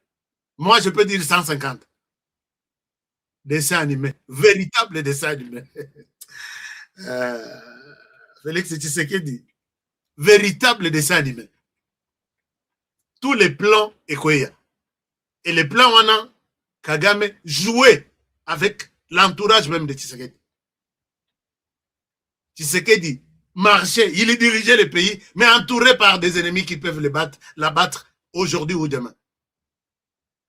moi je peux dire 150 dessins animés, véritable dessin animé. Félix Tshisekedi, véritable dessin animé. Tous les plans Ekoya. Et les plans on a Kagame jouait avec l'entourage même de Tshisekedi. Tshisekedi marchait, il dirigeait le pays, mais entouré par des ennemis qui peuvent l'abattre aujourd'hui ou demain.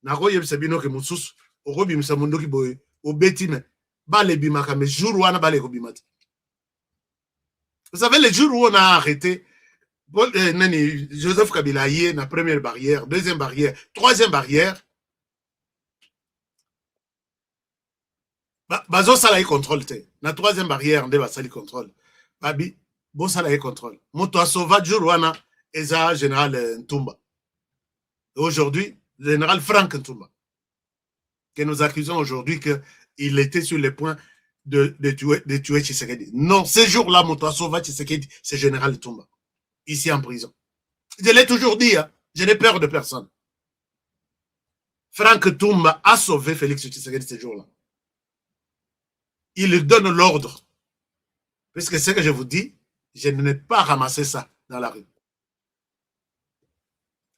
Nagoye Sabino ke Moussus, Orobi Msamundo ki boye, Obetine, Bale Bimaka, mais jour où on a balé Robimati. Vous savez, le jour où on a arrêté, Joseph Kabila y est la première barrière, deuxième barrière, troisième barrière. Bazo sala y contrôle te. La troisième barrière, on va sali contrôle. Babi, bo sala y contrôle. Moto asova Juruana, Eza général Ntumba. Aujourd'hui, général Frank Ntumba. Que nous accusons aujourd'hui qu'il était sur le point de tuer Tshisekedi. Non, ce jour-là, Moto asova Tshisekedi, c'est général Ntumba. Ici en prison. Je l'ai toujours dit, hein, je n'ai peur de personne. Frank Tumba a sauvé Félix Tshisekedi ce jour-là. Il donne l'ordre. Puisque ce que je vous dis, je n'ai pas ramassé ça dans la rue.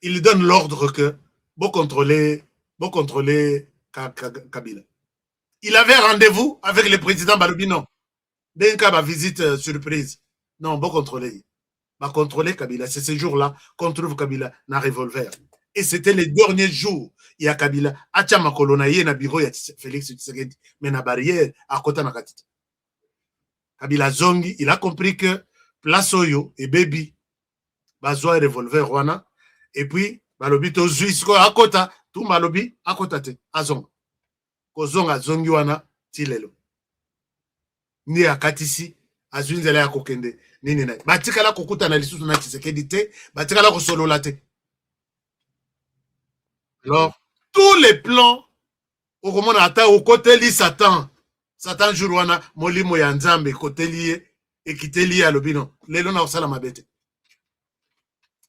Il donne l'ordre que vous contrôlez Kabila. Il avait rendez-vous avec le président Balubino. D'un cas, ma visite surprise. Non, vous contrôlez. Va contrôler Kabila. C'est ce jour-là qu'on trouve Kabila dans un revolver. Et c'était les derniers jours. Il y a Kabila. Achama Kolonaye na bureau ya Félix Tshisekedi. Mais na barrière à côté na katita. Kabila Zongi, il a compris que place Oyo et Baby bazoa revolver Rwana. Et puis, balobi to zuisko à côté. Tout malobi à côté. Azong. Kozonga Zongi wana Tilelo. Ni a katisi. Azunzele ya kokende. Nini na. Batikala kokuta na lisusu na Tshisekedi te. Batikala kosolola te. Alors, tous les plans, au moment au côté li Satan, Satan Juruana, Molimo Yanzambe, côté lié, et qui était lié à l'obino. Lélo na osala mabete.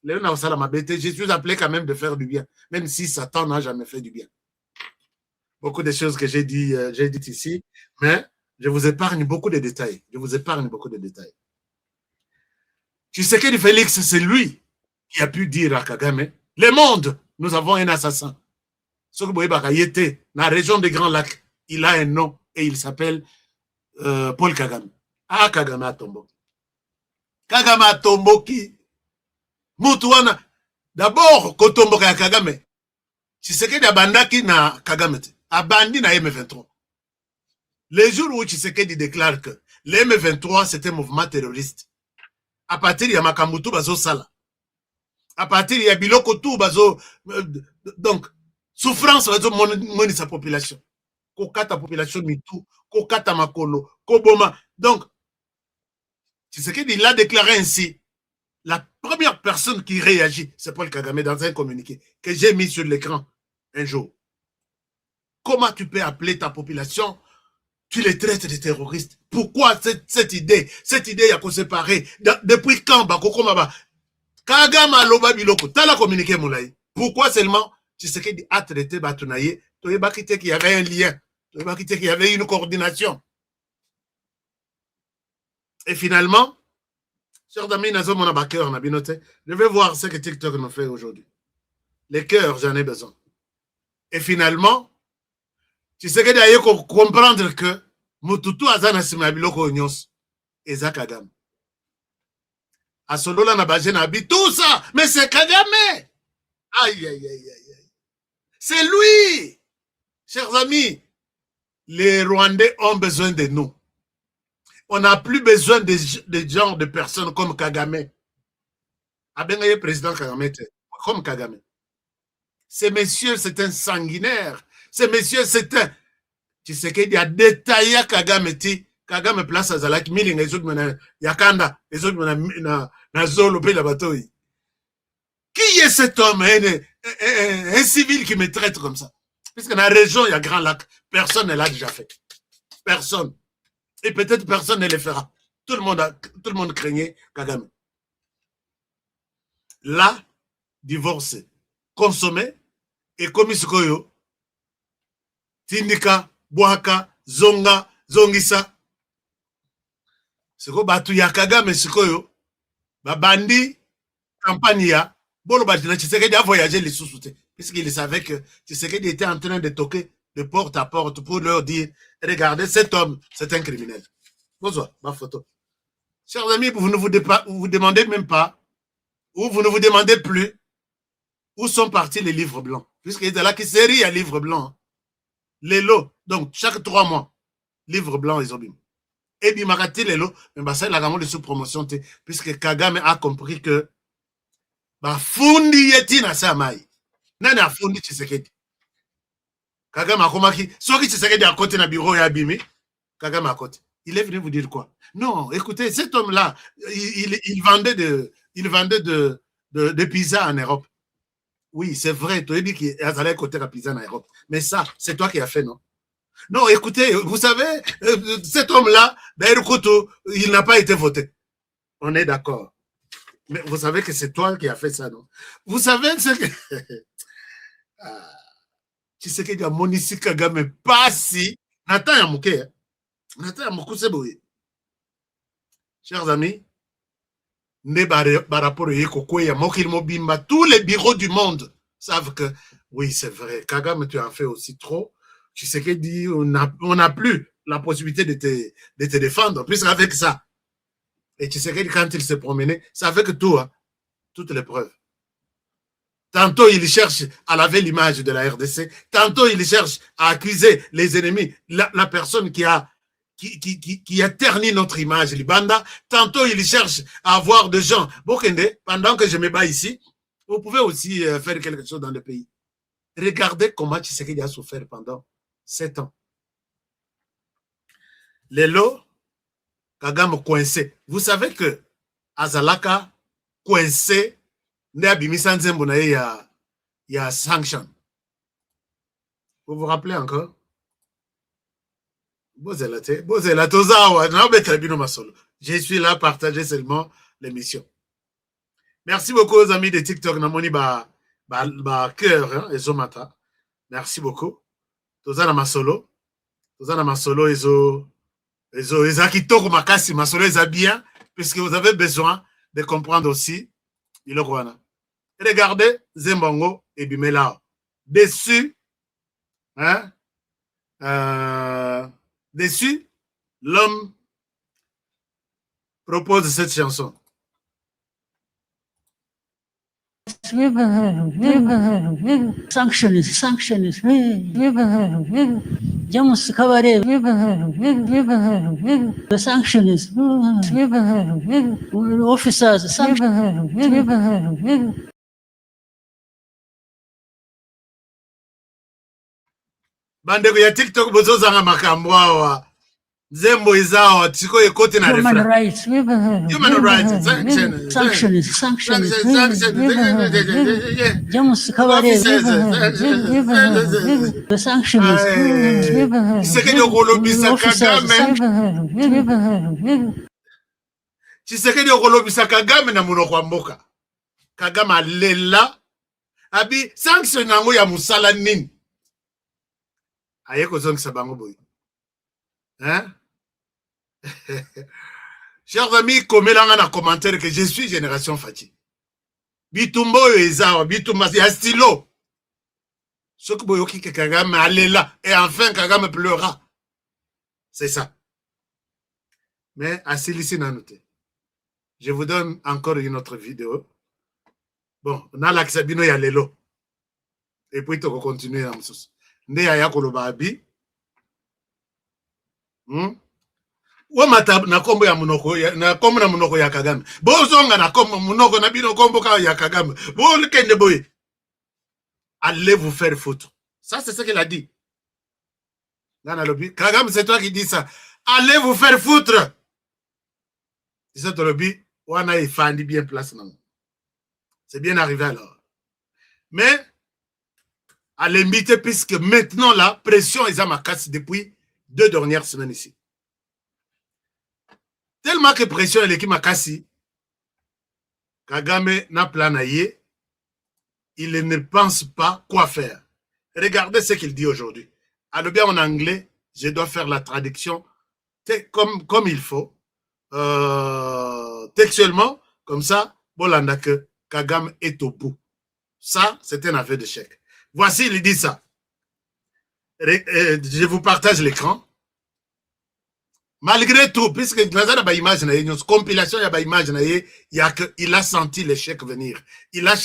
Lélo na osala mabete. Je suis appelé quand même de faire du bien, même si Satan n'a jamais fait du bien. beaucoup de choses que j'ai dites ici, mais je vous épargne beaucoup de détails. Je vous épargne beaucoup de détails. Tshisekedi Félix, c'est lui qui a pu dire à Kagame, le monde, nous avons un assassin. Ce que vous voyez, dans la région des Grands Lacs, il a un nom et il s'appelle Paul Kagame. Ah, Kagame a tombo. Kagame a tombo qui Mutuana. D'abord, Kotombo ya Kagame. Tshisekedi abandaki na Kagame. Abandi na M23. Les jours où Tshisekedi déclare que le M23 c'était un mouvement terroriste, à partir de Makambutu bazo sala, à partir de Biloko tout bazo, donc souffrance bazo moni sa population, kokata population mitu, kokata makolo, koboma. Donc Tshisekedi il a déclaré ainsi. La première personne qui réagit, c'est Paul Kagame dans un communiqué que j'ai mis sur l'écran un jour. Comment tu peux appeler ta population, tu les traites de terroristes? Pourquoi cette idée? Cette idée, il y a qu'on séparer. Depuis quand, Kagame a loba biloko, t'as la communiqué, moulaï. Pourquoi seulement, tu sais qu'il a traité Batounaye, tu n'as pas quitté qu'il y avait un lien, tu n'as pas quitté qu'il y avait une coordination. Et finalement, chers amis, je vais voir ce que TikTok nous fait aujourd'hui. Les cœurs, j'en ai besoin. Et finalement, tu sais que d'ailleurs comprendre que Mututu Azana Simabiloko Nyos et Kagame. À Solola Nabajé Nabi, tout ça, mais c'est Kagame. Aïe, aïe, aïe, aïe. C'est lui. Chers amis, les Rwandais ont besoin de nous. On n'a plus besoin des gens, de personnes comme Kagame. Abengaye président Kagame, comme Kagame. Ce monsieur, c'est un sanguinaire. Ce monsieur, c'est un... Tu sais qu'il y a détaillé Kagame, Kagame place à Zalaki, Miling, les autres, Yakanda, les autres, na Zolo, la bateau. Qui est cet homme, un civil qui me traite comme ça? Puisque dans la région, il y a Grand Lac. Personne ne l'a déjà fait. Personne. Et peut-être personne ne le fera. Tout le monde craignait Kagame. Là, divorcé, consommé, et commis Sukoyo, Tindika, Boaka, Zonga, Zongisa. Siko batu ya Kagame Sukoyo, Babandi, Campania, Bolo Batina, Tshisekedi a voyagé les sous-soutés, puisqu'il savait que Tshisekedi était en train de toquer de porte à porte pour leur dire, regardez, cet homme, c'est un criminel. Bonsoir, ma photo. Chers amis, vous ne vous demandez même pas, ou vous ne vous demandez plus, où sont partis les livres blancs. Puisqu'il y a là qui série à livres blancs. Les lots, donc chaque 3 mois, livres blancs, ils ont bim. Et bimarati les lots, mais ça, il a vraiment de sous-promotion, puisque Kagame a compris que, fundi yeti na samai. Nani a fundi Tshisekedi. Kagame a compris, soit que Tshisekedi à côté na bureau ya bimi, Kagame à côté. Il est venu vous dire quoi? Non, écoutez, cet homme-là, il vendait de pizza en Europe. Oui, c'est vrai, tu as dit qu'il allait côté la pizza en Europe. Mais ça, c'est toi qui as fait, non? Non, écoutez, vous savez, cet homme-là, d'ailleurs, il n'a pas été voté. On est d'accord. Mais vous savez que c'est toi qui as fait ça, non? Vous savez ce que... Tu sais qu'il y a Monisi Kagame pas si... Nathan Yamouké, Nathan Yamoukou Seboye. Chers amis, tous les bureaux du monde savent que, oui, c'est vrai, Kagame, tu en fais aussi trop. Tu sais qu'il dit, on n'a plus la possibilité de te défendre, puisqu'avec ça. Et tu sais que quand il se promenait, c'est avec tout, hein, toutes les preuves. Tantôt, il cherche à laver l'image de la RDC. Tantôt, il cherche à accuser les ennemis, la personne qui a terni notre image, Libanda. Tantôt, il cherche à avoir des gens. Bokende, pendant que je me bats ici, vous pouvez aussi faire quelque chose dans le pays. Regardez comment Tshisekedi a souffert pendant 7 ans. Les lots, Kagame coincé. Vous savez que Azalaka coincé, il y a sanction. Vous vous rappelez encore? Je suis là, partager seulement l'émission. Merci beaucoup aux amis de TikTok. Namoni cœur et Zomata. Merci beaucoup. toza na masolo eza kitoko makasi, masolo eza bien, puisque vous avez besoin de comprendre aussi biloko wana. Regardez Zembongo et Bimela. Dessus, hein, dessus, l'homme propose cette chanson. Sanctions. Jamus Kabare, the sanctions, officers, sanctions. Bandeko ya TikTok bozozanga makambo awa. Zembo izao tiko ekote na Human refrain. rights, Human rights, sanctions. Jamus Kabare, the sanctions, Tshisekedi okolobisa Kagame. Tshisekedi okolobisa Kagame na monoko wa mboka. Kagame alela. Abi sanction nango ya musala nini? Aye kozongisa bango boy. Hein? Chers amis, komelanga na commentaire que je suis génération Fati. Bitumbo oyo ezawa, bitumba ya stylo. Soki boyoki ke Kagame alela et enfin Kagame pleura. C'est ça. Mais asilisi na note. Je vous donne encore une autre vidéo. Bon, on a l'axabino ya lelo. Et puis tu vas continuer na msusu. Nde ya koloba abi. Wamata na kombo ya munoko na kombo na munoko ya Kagame. Bozonga na kombo munoko na bino kombo ka ya Kagame. Bo le kende boy. Allez vous faire foutre. Ça c'est ce qu'il a dit. Nana lobby. Kagame, c'est toi qui dis ça. Allez vous faire foutre. C'est ça lobby. Wana il fandi bien place non. C'est bien arrivé alors. Mais à l'embité puisque maintenant la pression est à ma casse depuis 2 dernières semaines ici. Tellement que pression est qui m'a cassé. Kagame n'a plan à y. Il ne pense pas quoi faire. Regardez ce qu'il dit aujourd'hui. Alors bien en anglais, je dois faire la traduction comme il faut. Textuellement, comme ça, Bolanda que Kagame est au bout. Ça, c'est un aveu d'échec. Voici, il dit ça. Je vous partage l'écran. Malgré tout, puisque dans la image, une compilation, il a senti l'échec venir. Il a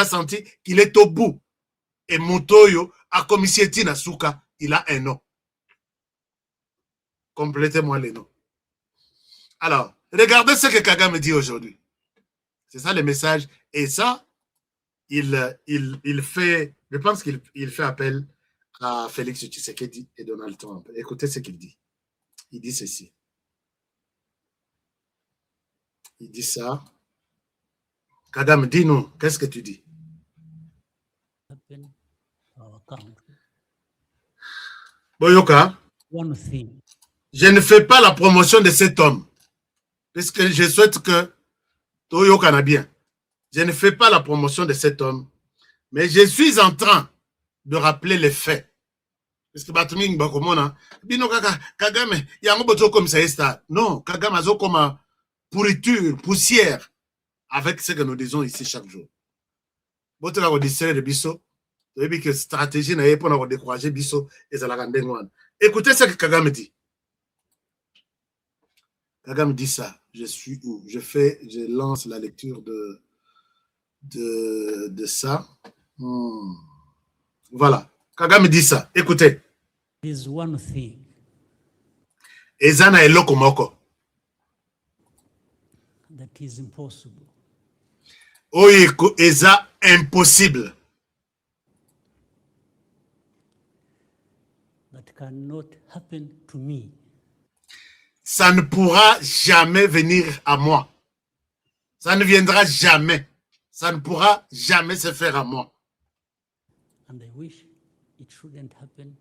senti qu'il est au bout. Et Mutoyo, à Komissieti Nasuka, il a un nom. Complétez-moi les noms. Alors, regardez ce que Kagame dit aujourd'hui. C'est ça le message. Et ça, il fait, je pense qu'il fait appel à Félix Tshisekedi et Donald Trump. Écoutez ce qu'il dit. Il dit ceci. Il dit ça. Kagame, dis-nous, qu'est-ce que tu dis? Boyoka, je ne fais pas la promotion de cet homme, puisque je souhaite que Toyoka n'a bien. Je ne fais pas la promotion de cet homme, mais je suis en train de rappeler les faits. Parce que Batuming Bakomona, Bino Kagame, yango bozo comme ça est. Non, Kagame azo comme pourriture, poussière, avec ce que nous disons ici chaque jour. Boto la distraire de biso, et que stratégie n'a pas pour décourager biso et ça la rende ngoan. Écoutez ce que Kagame dit. Kagame dit ça. Je suis où? Je lance la lecture de ça. Voilà. Kagame dit ça. Écoutez. Is one thing. Ezana eloko moko. That is impossible. Oyeko eza impossible. That cannot happen to me. Ça ne pourra jamais venir à moi. Ça ne viendra jamais. Ça ne pourra jamais se faire à moi. And I wish it shouldn't happen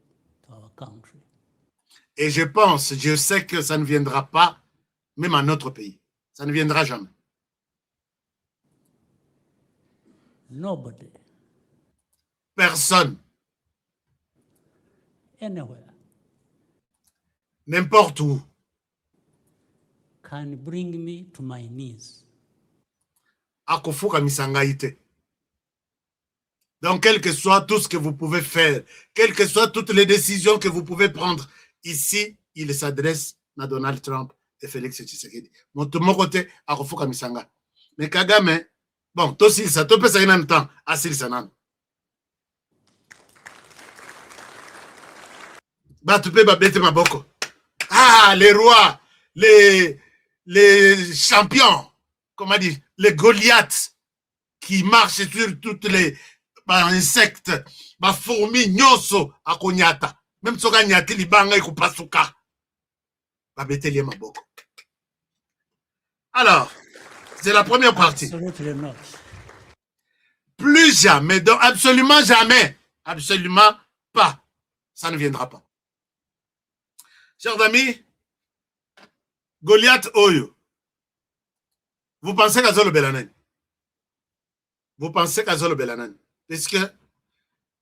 to our country. Et je sais que ça ne viendra pas, même à notre pays. Ça ne viendra jamais. Nobody Personne anywhere n'importe où, can bring me to my knees. akofukamisanga ngai te. Donc, quel que soit tout ce que vous pouvez faire, quelles que soient toutes les décisions que vous pouvez prendre, ici, il s'adresse à Donald Trump et Félix Tshisekedi. Mon côté, akofukamisanga misanga. Mais Kagame, bon, tout ça, tout peut en même temps, asil sanan. Bah, tu peux babete maboko. Ah, les rois, les champions, comment dire, les Goliaths qui marchent sur toutes les insectes, fourmis, nyoso, akonyata. Même soka nyati libanga ikupasuka. Babete lié maboko. Alors, c'est la première partie. Absolutely not. Plus jamais, donc absolument jamais, absolument pas. Ça ne viendra pas. Chers amis, Goliath Oyo, vous pensez qu'à Zolo Belanen? Vous pensez qu'à Zolo Belanen? Parce que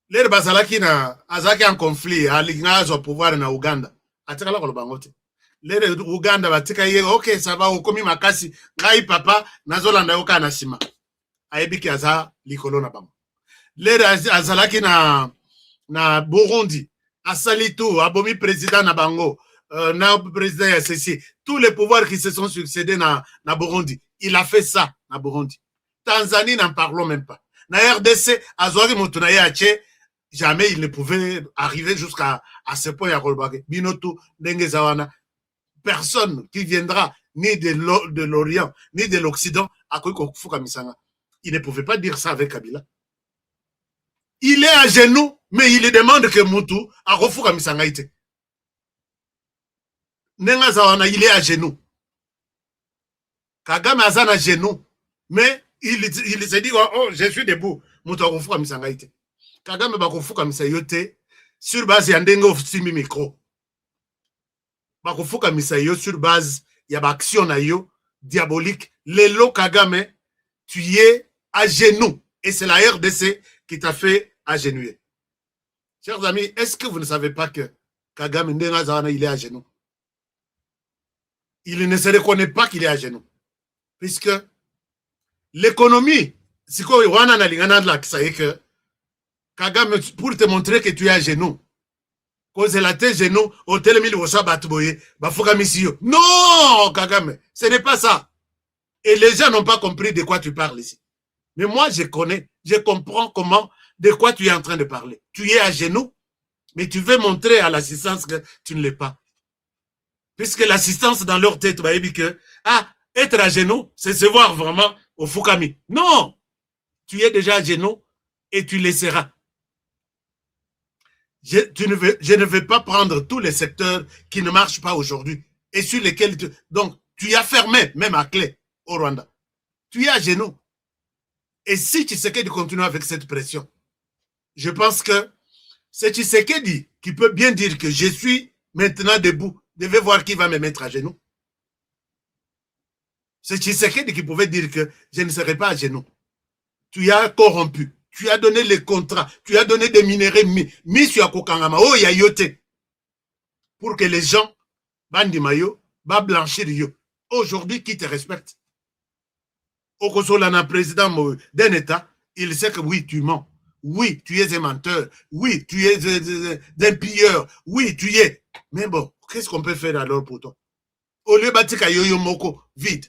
les Bazalaki na Azaki en conflit, à l'ignorance au pouvoir na Ouganda. Atikala ko bangote. Les Ouganda batika ye, ok, ça va, okomi makasi, ngai papa, nazolanda yoka na sima. Aebiki aza likolo na bango. Les Azalaki na Burundi, asalitu, abomi président na bango, na président ya ceci, tous les pouvoirs qui se sont succédés na Burundi. Il a fait ça na Burundi. Tanzanie, n'en parlons même pas. Na RDC, Azwari Motunaye Ache, jamais il ne pouvait arriver jusqu'à ce point à Rolbake. Binotu, Dengezawana, personne qui viendra ni de l'Orient, ni de l'Occident, à Kofuka Misanga. Il ne pouvait pas dire ça avec Kabila. Il est à genoux, mais il demande que Moutou a Kofuka Misanga ite. Nengazawana, il est à genoux. Kagame Azan à genoux, mais il se dit, oh, je suis debout. Moutou a Kofuka Misanga ite. Kagame ba Kofuka Misanga yote, sur base yandenge ofsimi micro. Ba Kofuka Misanga yo sur base ya ba action na yo diabolique. Lelo Kagame, tu es à genoux. Et c'est la RDC qui t'a fait agenouiller. Chers amis, est-ce que vous ne savez pas que Kagame Ndengazana, il est à genoux? Il ne se reconnaît pas qu'il est à genoux. Puisque l'économie, c'est quoi, que Kagame, pour te montrer que tu es à genoux, quand c'est la tête genoux, au télémil, au sabat, non, Kagame, ce n'est pas ça. Et les gens n'ont pas compris de quoi tu parles ici. Mais moi, je connais, je comprends de quoi tu es en train de parler. Tu es à genoux, mais tu veux montrer à l'assistance que tu ne l'es pas. Puisque l'assistance dans leur tête va dire que, être à genoux, c'est se voir vraiment au Fukami. Non! Tu es déjà à genoux et tu le seras. Je ne vais pas prendre tous les secteurs qui ne marchent pas aujourd'hui et sur lesquels donc, tu as fermé, même à clé, au Rwanda. Tu es à genoux. Et si Tshisekedi continue avec cette pression, je pense que c'est Tshisekedi qui peut bien dire que je suis maintenant debout. Devez voir qui va me mettre à genoux. C'est Tshisekedi qui pouvait dire que je ne serai pas à genoux. Tu as corrompu. Tu as donné les contrats. Tu as donné des minéraux mis sur Kokangama. Oh, ya yote. Pour que les gens, bandi mayo, va blanchir yo. Aujourd'hui, qui te respecte? Au Kosolana, président d'un État, il sait que oui, tu mens. Oui, tu es un menteur. Oui, tu es un pilleur. Oui, tu es. Mais bon, qu'est-ce qu'on peut faire alors pour toi? Au lieu de bâtir yo moko, vide.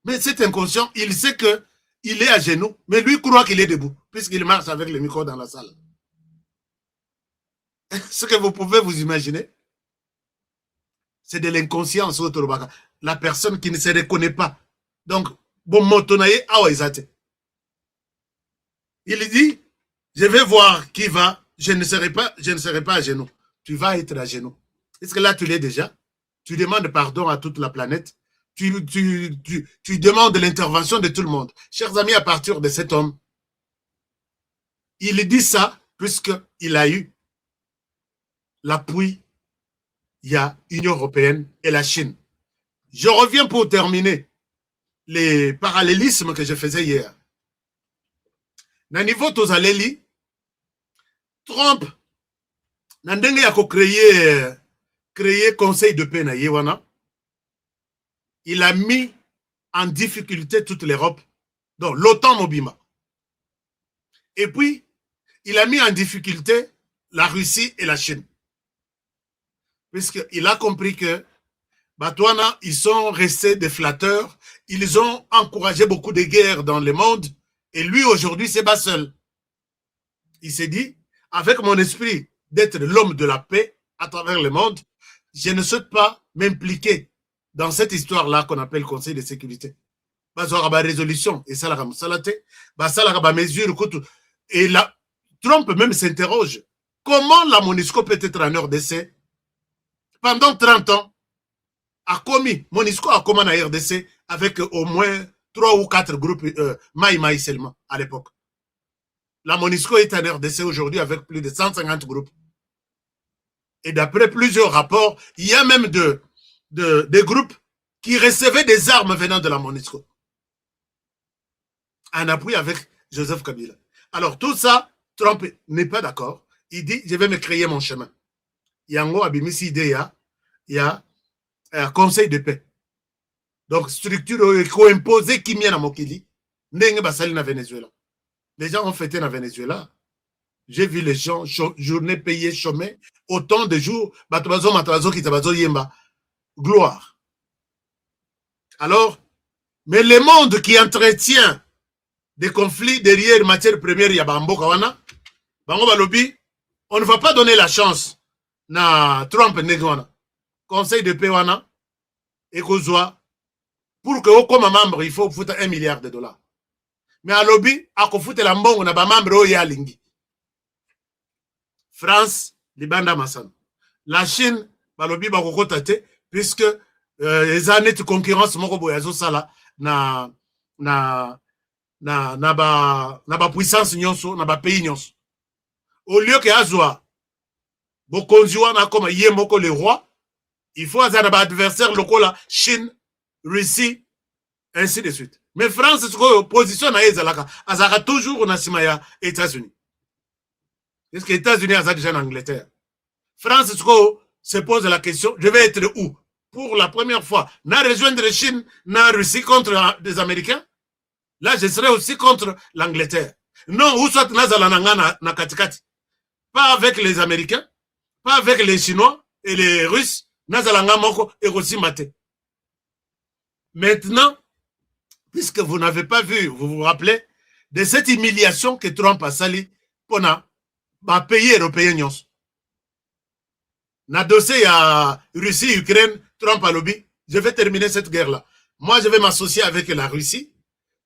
Mais cet inconscient, il sait que il est à genoux, mais lui croit qu'il est debout, puisqu'il marche avec le micro dans la salle. Ce que vous pouvez vous imaginer, c'est de l'inconscience. La personne qui ne se reconnaît pas. Donc, bon, motonaye, il dit, je vais voir qui va, je ne serai pas à genoux. Tu vas être à genoux. Est-ce que là, tu l'es déjà? Tu demandes pardon à toute la planète. Tu demandes l'intervention de tout le monde. Chers amis, à partir de cet homme, il dit ça puisqu'il a eu l'appui, il y a l'Union européenne et la Chine. Je reviens pour terminer les parallélismes que je faisais hier. Na niveau Tozaleli, Trump Nandenge yako créer conseil de paix na yewana. Il a mis en difficulté toute l'Europe. Donc l'OTAN Mobima. Et puis, il a mis en difficulté la Russie et la Chine. Puisqu'il a compris que Batouana, ils sont restés des flatteurs. Ils ont encouragé beaucoup de guerres dans le monde. Et lui, aujourd'hui, c'est pas seul. Il s'est dit, avec mon esprit d'être l'homme de la paix à travers le monde, je ne souhaite pas m'impliquer dans cette histoire-là qu'on appelle Conseil de sécurité. Bazora ba résolution et ça la salate, ba mesure et là Trump même s'interroge comment la MONUSCO peut être en RDC pendant 30 ans a commis MONUSCO a commis en RDC avec au moins 3 ou 4 groupes Maï seulement à l'époque. La MONUSCO est en RDC aujourd'hui avec plus de 150 groupes. Et d'après plusieurs rapports, il y a même des groupes qui recevaient des armes venant de la MONUSCO. En appui avec Joseph Kabila. Alors tout ça, Trump n'est pas d'accord. Il dit, je vais me créer mon chemin. Yango abimisi idée, il y a un conseil de paix. Donc structure imposée qui vient à Mokili, n'enge basali na Venezuela. Les gens ont fêté na Venezuela. J'ai vu les gens, journée payée, chômée, autant de jours, batubazo matabazo kitabazo yemba. Gloire. Alors, mais le monde qui entretient des conflits derrière matière première Yabambo Kawana, Bango Balobi, on ne va pas donner la chance na Trump Negwana. Conseil de paix wana, et Kozwa, pour que comme membre, il faut foutre $1 milliard. Mais à lobby, à ko foutre la mbongo na ba membre o ya lingi. France, Libanda Massan. La Chine, balobi ba ko kotate, puisque les années de concurrence moko boyazo sala na ba puissance nyonso na ba pays nyonso. Au lieu que azwa bokonzi wana comme yé moko le roi, il faut azana ba adversaire lokola Chine, Russie, ainsi de suite. Mais France c'est quoi position na ezalaka azaka toujours na sima ya États-Unis. Est-ce que les États-Unis azaka déjà en Angleterre? France c'est quoi se pose la question, je vais être où? Pour la première fois, na rejoindre la Chine, na Russie contre des Américains. Là, je serai aussi contre l'Angleterre. Non, où soit Nazala na katikati. Pas avec les Américains, pas avec les Chinois et les Russes. Nazala moko et aussi maté. Maintenant, puisque vous n'avez pas vu, vous vous rappelez de cette humiliation que Trump a sali pour un pays européen. Na dossier à Russie, Ukraine, Trump a lobby. Je vais terminer cette guerre-là. Moi, je vais m'associer avec la Russie.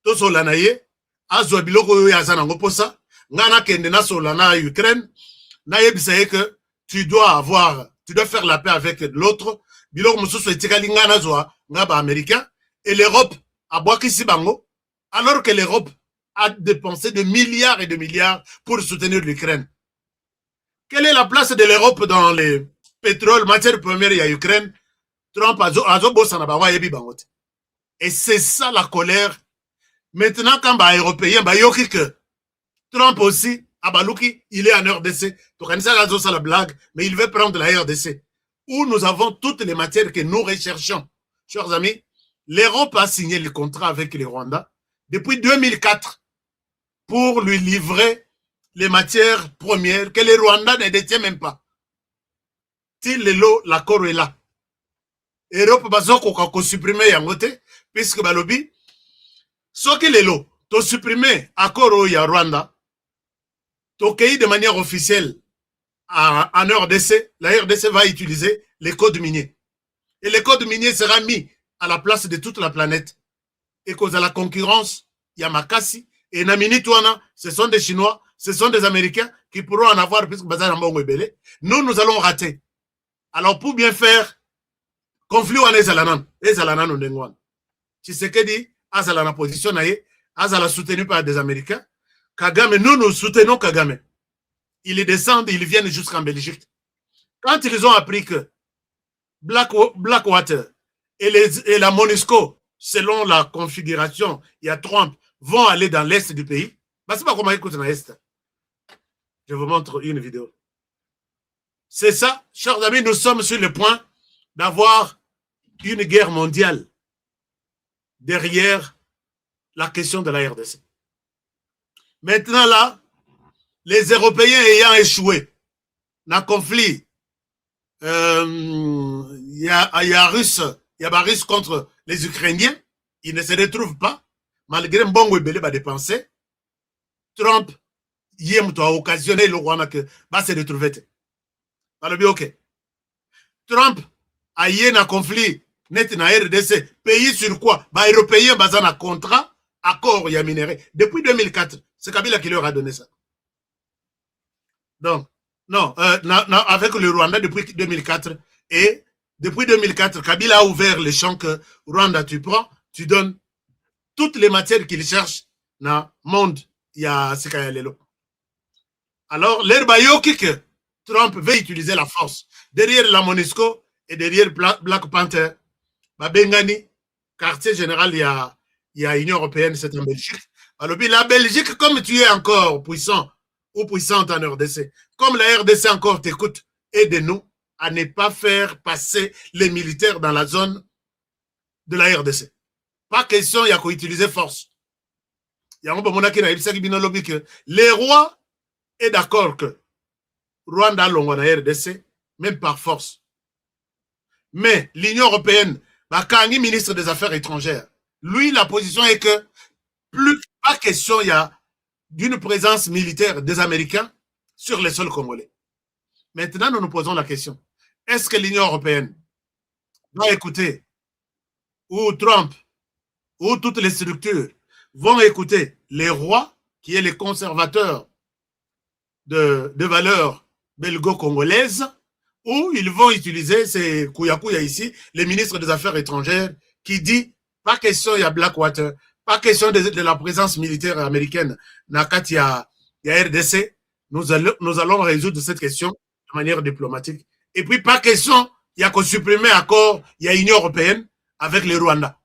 Tout ça, l'anaye. Azwa biloko yazana ngoposa. Ngana kende na solana Ukraine. Naye bisaye que tu dois faire la paix avec l'autre. Biloko mususu etikali ngana zwa ngaba américain. Et l'Europe a boakisi bango. Alors que l'Europe a dépensé de milliards et de milliards pour soutenir l'Ukraine. Quelle est la place de l'Europe dans les pétrole, matière première, il y a Ukraine, Trump a bossé na bawa yebi bangote. Et c'est ça la colère. Maintenant, quand les Européens, yoki que Trump aussi, Abalouki, il est en RDC. Donc, on ça la blague, mais il veut prendre la RDC. Où nous avons toutes les matières que nous recherchons. Chers amis, l'Europe a signé le contrat avec le Rwanda depuis 2004 pour lui livrer les matières premières que le Rwanda ne détient même pas. L'accord est là. Europe bazoko ko supprimer yangote puisque balobi soki lelo to supprimer accord ya Rwanda to pays de manière officielle en RDC, la RDC va utiliser les codes miniers. Et les codes miniers sera mis à la place de toute la planète. Et cause à la concurrence, Yamakasi et Namini Touana, ce sont des Chinois, ce sont des Américains qui pourront en avoir puisque bazar mbongo ebele. Nous allons rater. Alors, pour bien faire, conflit en ezalanan ou ndengwan. Tshisekedi, azalana position naye, azala soutenu par des Américains. Kagame, nous soutenons Kagame. Ils descendent, ils viennent jusqu'en Belgique. Quand ils ont appris que Blackwater et la MONUSCO, selon la configuration, il y a Trump, vont aller dans l'est du pays, bah, c'est pas comment écouter dans l'est. Je vous montre une vidéo. C'est ça, chers amis, nous sommes sur le point d'avoir une guerre mondiale derrière la question de la RDC. Maintenant là, les Européens ayant échoué dans le conflit, il y a Russe contre les Ukrainiens, ils ne se retrouvent pas, malgré Mbongo Ebele va dépenser. Trump, il a occasionné le Rwanda que va se retrouver. Ok. Trump a eu un conflit net dans RDC, pays sur quoi? Les Européens basés un contrat, accord, il y a minéré. Depuis 2004, c'est Kabila qui leur a donné ça. Donc, non, avec le Rwanda depuis 2004. Et depuis 2004, Kabila a ouvert les champs que Rwanda, tu prends, tu donnes toutes les matières qu'il cherche dans le monde. Il y a Sekaya Lelo. Alors, l'herbayoki que Trump veut utiliser la force derrière la MONUSCO et derrière Black Panther, Bengani, quartier général, il y a Union européenne, c'est en Belgique. Alors, la Belgique, comme tu es encore puissant ou puissante en RDC, comme la RDC encore t'écoute, aide-nous à ne pas faire passer les militaires dans la zone de la RDC. Pas question, il y a qu'à utiliser force. Il y a un moment qui que les rois est d'accord que Rwanda l'ongo na RDC, même par force. Mais l'Union européenne, Kangi, ministre des Affaires étrangères, lui, la position est que plus pas question, il y a d'une présence militaire des Américains sur les sols congolais. Maintenant, nous nous posons la question. Est-ce que l'Union européenne va écouter, ou Trump, ou toutes les structures vont écouter les rois, qui est les conservateurs de valeurs belgo-congolaises, ou ils vont utiliser ces Kouya ici, les ministres des Affaires étrangères, qui dit, pas question, il y a Blackwater, pas question de la présence militaire américaine, il y a RDC, nous allons résoudre cette question de manière diplomatique. Et puis, pas question, il y a qu'à supprimer accord, il y a Union européenne avec le Rwanda.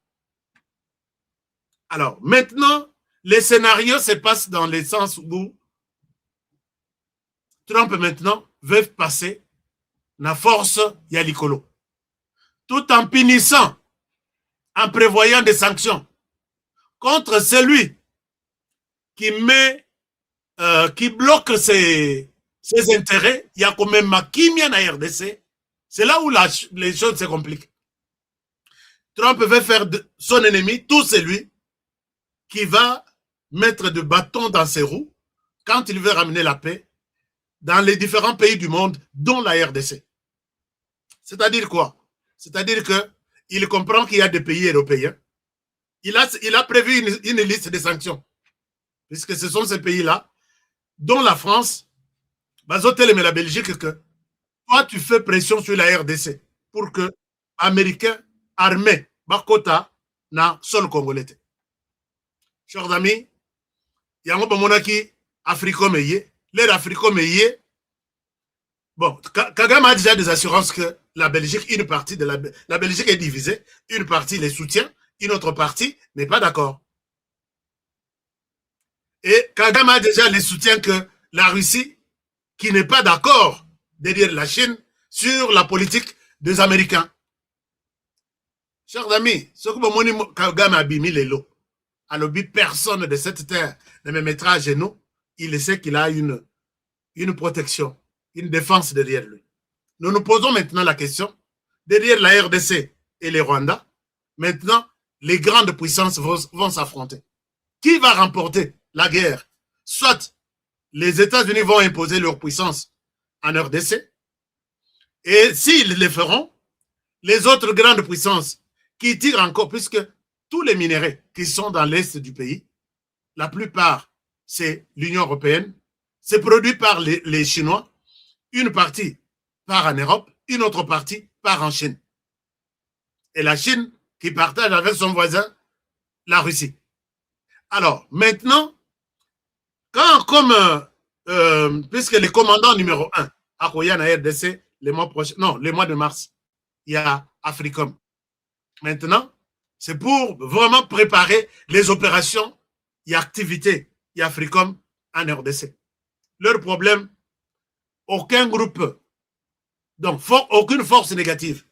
Alors, maintenant, les scénarios se passent dans le sens où Trump, maintenant, veut passer la force Yalikolo. Tout en punissant, en prévoyant des sanctions contre celui qui qui bloque ses intérêts. Il y a quand même Makimia na RDC. C'est là où les choses se compliquent. Trump veut faire de son ennemi, tout celui qui va mettre de bâtons dans ses roues quand il veut ramener la paix dans les différents pays du monde, dont la RDC. C'est-à-dire quoi? C'est-à-dire qu'il comprend qu'il y a des pays européens. Il a prévu une liste de sanctions, puisque ce sont ces pays-là, dont la France, Bazotel et la Belgique, que toi, tu fais pression sur la RDC pour que Américains armés, Bakota, na sol congolais. Chers amis, il y a un moment qui Africom est l'air Africom est bon, Kagame a déjà des assurances que la Belgique, une partie de la Belgique est divisée, une partie les soutient, une autre partie n'est pas d'accord. Et Kagame a déjà les soutiens que la Russie, qui n'est pas d'accord derrière la Chine sur la politique des Américains. Chers amis, ce que Kagame a bimi les lots, alors personne de cette terre ne me mettra à genoux, il sait qu'il a une protection, une défense derrière lui. Nous nous posons maintenant la question, derrière la RDC et les Rwanda, maintenant, les grandes puissances vont s'affronter. Qui va remporter la guerre? Soit les États-Unis vont imposer leur puissance en RDC, et s'ils le feront, les autres grandes puissances qui tirent encore, puisque tous les minéraux qui sont dans l'est du pays, la plupart, c'est l'Union européenne, c'est produit par les Chinois, une partie part en Europe, une autre partie part en Chine. Et la Chine qui partage avec son voisin, la Russie. Alors, maintenant, puisque le commandant numéro 1 à Koyana RDC, le mois de mars, il y a Africom. Maintenant, c'est pour vraiment préparer les opérations et activités et Africom en RDC. Leur problème, aucun groupe Donc, aucune force négative.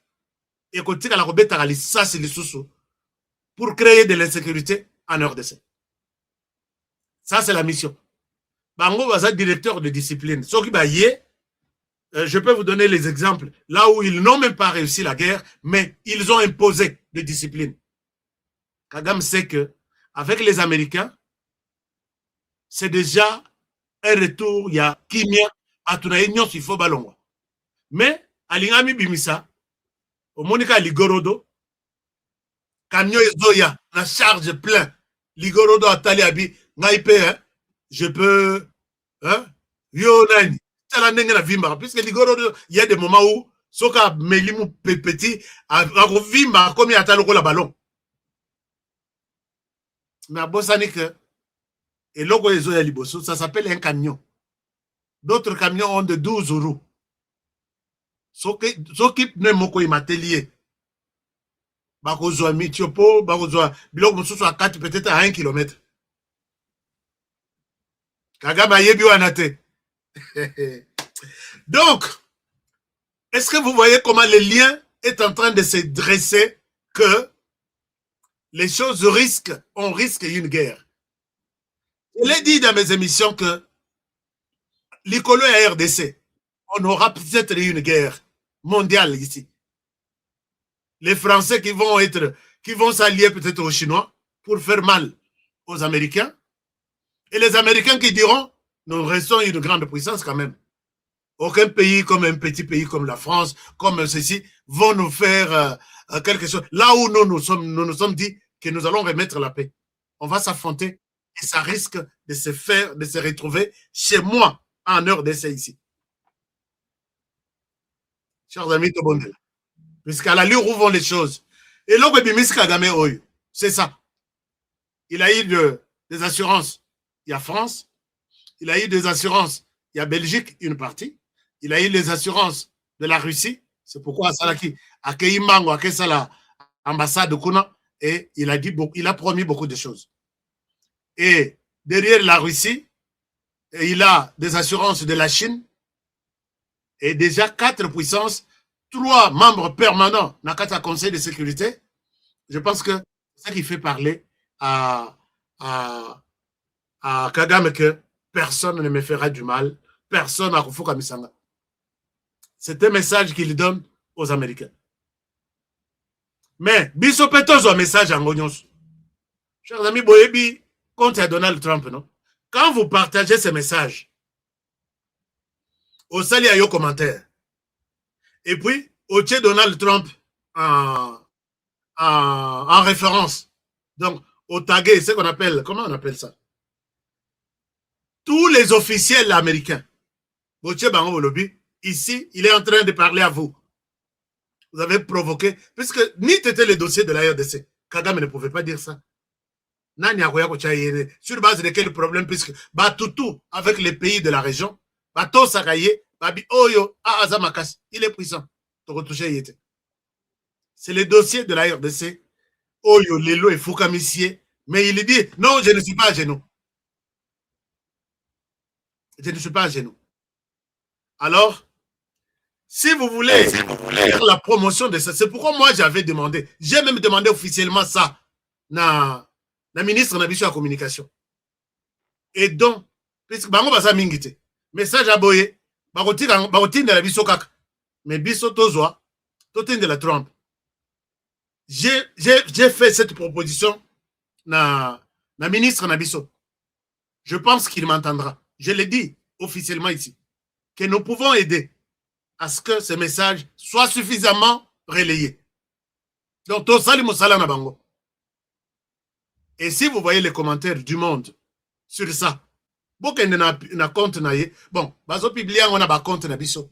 Et côté à la robette à ça, c'est les sous pour créer de l'insécurité en RDC. Ça, c'est la mission. Bango va être directeur de discipline. Ce qui va y est, je peux vous donner les exemples là où ils n'ont même pas réussi la guerre, mais ils ont imposé des disciplines. Kagame sait que avec les Américains, c'est déjà un retour, il y a Kimia, Atunaïnion, il faut ballon. Mais, Alingami Bimisa, au Monica Ligorodo, camion Zoya, la charge plein, Ligorodo a Taliabi, Naïpe, hein, je peux, hein, yo nani, la nengue la vimba, puisque Ligorodo, il y a des moments où, Soka Melimu Petit, a vimba, comme il y a taloko la ballon. Mais à Bosanique, et logo Zoya Liboso, ça s'appelle un camion. D'autres camions ont de 12 roues. Ce qui ne moko imatelier. Bakozwa mitiopo, bakozwa biloko mosusu à 4 peut-être à 1 km. Kagame yebi wana te. Donc, est-ce que vous voyez comment le lien est en train de se dresser que les choses risquent, on risque une guerre. Je l'ai dit dans mes émissions que l'Icolo et RDC, on aura peut-être une guerre mondiale ici. Les Français qui vont s'allier peut-être aux Chinois pour faire mal aux Américains. Et les Américains qui diront, nous restons une grande puissance quand même. Aucun pays comme un petit pays comme la France, comme ceci, vont nous faire quelque chose. Là où nous nous sommes dit que nous allons remettre la paix. On va s'affronter et ça risque de se retrouver chez moi en heure d'essai ici. Chers amis, puisqu'à l'allure où vont les choses. Et là, c'est ça. Il a eu des assurances. Il y a France. Il a eu des assurances. Il y a Belgique, une partie. Il a eu les assurances de la Russie. C'est pourquoi Salaki a accueilli Mango, a accueilli l'ambassade de Kuna. Et il a promis beaucoup de choses. Et derrière la Russie, il a des assurances de la Chine. Et déjà 4 puissances, 3 membres permanents dans le Conseil de sécurité. Je pense que c'est ça qui fait parler à Kagame que personne ne me fera du mal, personne à Kufuka Misanga. C'est un message qu'il donne aux Américains. Mais, biso petos un message en Gonyos. Chers amis, Boyebi, contre Donald Trump, non? Quand vous partagez ce message, au sali à yo commentaire, et puis, au tient Donald Trump en référence. Donc, au tagué, c'est qu'on appelle, comment on appelle ça? Tous les officiels américains, ici, il est en train de parler à vous. Vous avez provoqué, puisque ni c'était le dossier de la RDC. Kagame ne pouvait pas dire ça. Sur base de quel problème, puisque Batutu, avec les pays de la région, Bato Sakaye, Babi Oyo, Azamakas, il est puissant. C'est le dossier de la RDC. Oyo, Lelo et Foukamissier. Mais il dit, non, je ne suis pas à genoux. Je ne suis pas à genoux. Alors, si vous voulez faire la promotion de ça, c'est pourquoi moi j'avais demandé, j'ai même demandé officiellement ça na ministre de la communication. Et donc, puisque bango basa mingite, message à boye, barotin de la biso kaka, mais biso tozwa, totin de la Trump. J'ai fait cette proposition na ministre Nabiso. Je pense qu'il m'entendra. Je l'ai dit officiellement ici, que nous pouvons aider à ce que ce message soit suffisamment relayé. Donc, tout ça, na bango. Et si vous voyez les commentaires du monde sur ça, na compte na ye, bon, bazo publier on a ba compte na biso.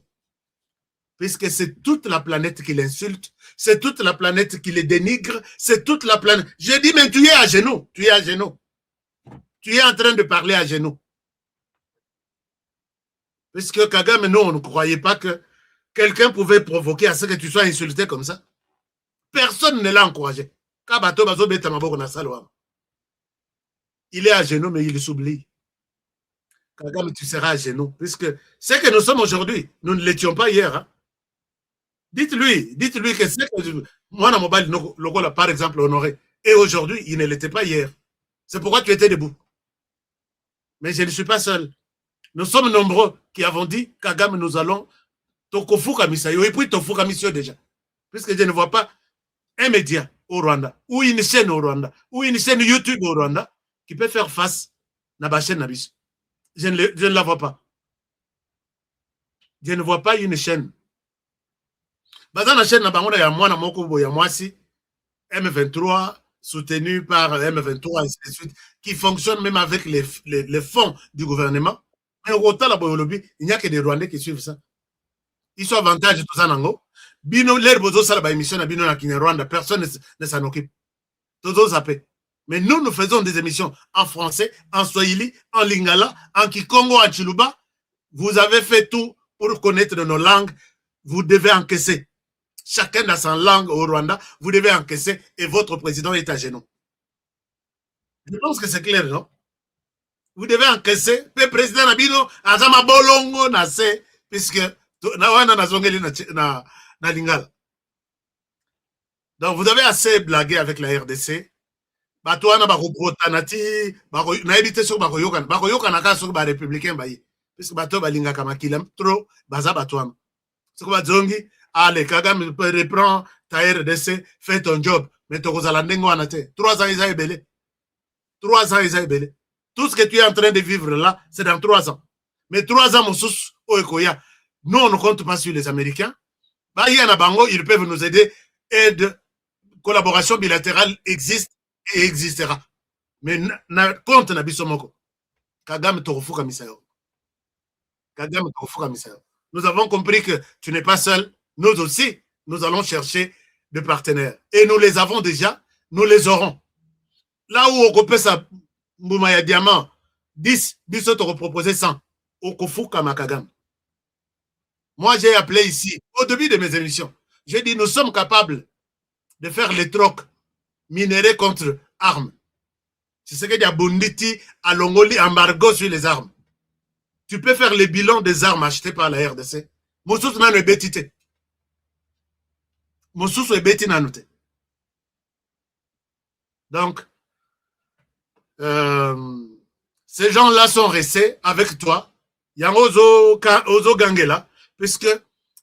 Puisque c'est toute la planète qui l'insulte, c'est toute la planète qui le dénigre, c'est toute la planète. J'ai dit, mais tu es à genoux, tu es à genoux. Tu es en train de parler à genoux. Puisque Kagame, nous, on ne croyait pas que quelqu'un pouvait provoquer à ce que tu sois insulté comme ça. Personne ne l'a encouragé. Il est à genoux, mais il s'oublie. Kagame, tu seras à genoux. Puisque ce que nous sommes aujourd'hui, nous ne l'étions pas hier. Hein? Dites-lui que c'est que moi, dans mon mobile, logo là, par exemple, honoré. Et aujourd'hui, il ne l'était pas hier. C'est pourquoi tu étais debout. Mais je ne suis pas seul. Nous sommes nombreux qui avons dit, Kagame, nous allons Tokofuka Misayo. Et puis Tofuka Misayo déjà. Puisque je ne vois pas un média au Rwanda, ou une chaîne au Rwanda, ou une chaîne YouTube au Rwanda, qui peut faire face à la chaîne Nabis. Je ne la vois pas. Je ne vois pas une chaîne. Dans la chaîne, il y a moi, M23, soutenu par M23, et ainsi de suite, qui fonctionne même avec les fonds du gouvernement. Mais au il n'y a que des Rwandais qui suivent ça. Ils sont avantages de tout ça. Bino, l'air bozo salaba émission à Bino na Rwanda, personne ne s'en occupe. Todo zappé. Mais nous faisons des émissions en français, en swahili, en lingala, en kikongo, en chiluba. Vous avez fait tout pour connaître nos langues. Vous devez encaisser. Chacun a sa langue au Rwanda. Vous devez encaisser et votre président est à genoux. Je pense que c'est clair, non? Vous devez encaisser. Le président Nabino, Azama Bolongo, Nase, puisque Nawana Nazongeli na lingala. Donc vous avez assez blagué avec la RDC. Batouana baroprotanati, na évité sur baroyokan. Baroyokan naka sur ba républicain bayi. Puisque bato balinga kamakilam trop baza batouana. C'est comme Zongi, allez, Kagame reprend ta RDC, fais ton job. Mais tu as landengo anate. 3 ans ils ont ébélé. 3 ans ils ont ébélé. Tout ce que tu es en train de vivre là, c'est dans 3 ans. Mais 3 ans, Moussous, Oekoya, nous on ne compte pas sur les Américains. Bah, il y en a bango, ils peuvent nous aider. Aide, collaboration bilatérale existe et existera. Mais compte na bisomoko. Kagame Torufuka Misayo. Kagame Torufuka Misayo. Nous avons compris que tu n'es pas seul. Nous aussi, nous allons chercher des partenaires. Et nous les avons déjà, nous les aurons. Là où on coupe ça, Mboumaya Diamant, 10, Bissot te proposé 100. Okofuka Makagame. Moi, j'ai appelé ici, au début de mes émissions, j'ai dit, nous sommes capables de faire les trocs minéraux contre armes. C'est ce que dit Bunditi, à Longoli, embargo sur les armes. Tu peux faire le bilan des armes achetées par la RDC. Moussous n'a pas bétité. Moussous est béti n'a noté. Donc, ces gens-là sont restés avec toi. Il y a Ozo Gangela, puisque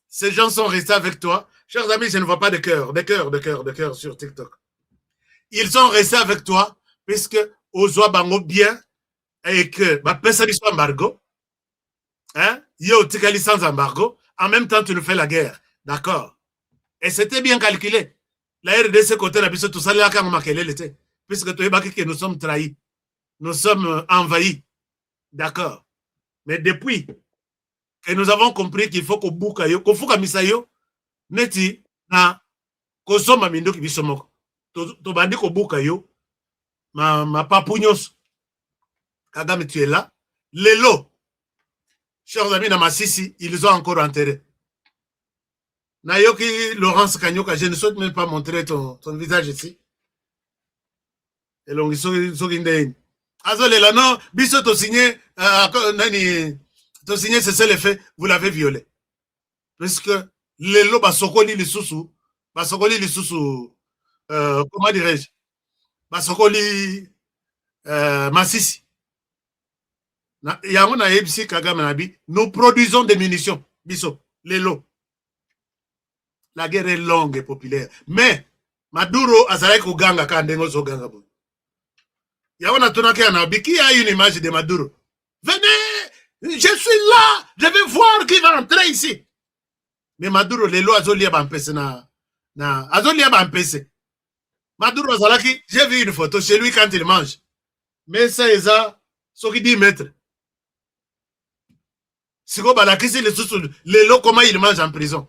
ces gens sont restés avec toi. Chers amis, je ne vois pas de cœur sur TikTok. Ils sont restés avec toi, puisque Ozo Bango bien, et que, bah, pesa l'histoire embargo. Hein? Yo, tikali sans embargo. En même temps, tu nous fais la guerre. D'accord. Et c'était bien calculé. La RDC côté, la bise, tout ça, là, quand on m'a l'été. Puisque tu es baki que nous sommes trahis. Nous sommes envahis. D'accord. Mais depuis que nous avons compris qu'il faut qu'on bouka yo, qu'on fuka misayo, neti, na, qu'on somme mindo qui bisomoko. To bandi ko bouka yo, ma papounyos. Kagame, tu es là. Lelo. Chers amis, dans Massissi, ils ont encore enterré. Nayoki Laurence Kanyoka, je ne souhaite même pas montrer ton visage ici. Et donc, ils sont indénibles. Azole, là, non, Bisso, t'as signé, c'est le fait, vous l'avez violé. Parce que, les lots, basokoli, les sous-sous, comment dirais-je, basokoli, Massissi. Nous produisons des munitions. Bisso, les lots. La guerre est longue et populaire. Mais, Maduro, Azarek Uganga, Kandengo Zoganga. Qui a une image de Maduro? Venez, je suis là, je vais voir qui va entrer ici. Mais Maduro, les lots, Azolia Bampese, Azolia Bampese. Maduro Azalaki, j'ai vu une photo chez lui quand il mange. Mais ça, c'est ça, ce qui dit maître. Si vous avez les lots, comment ils mangent en prison?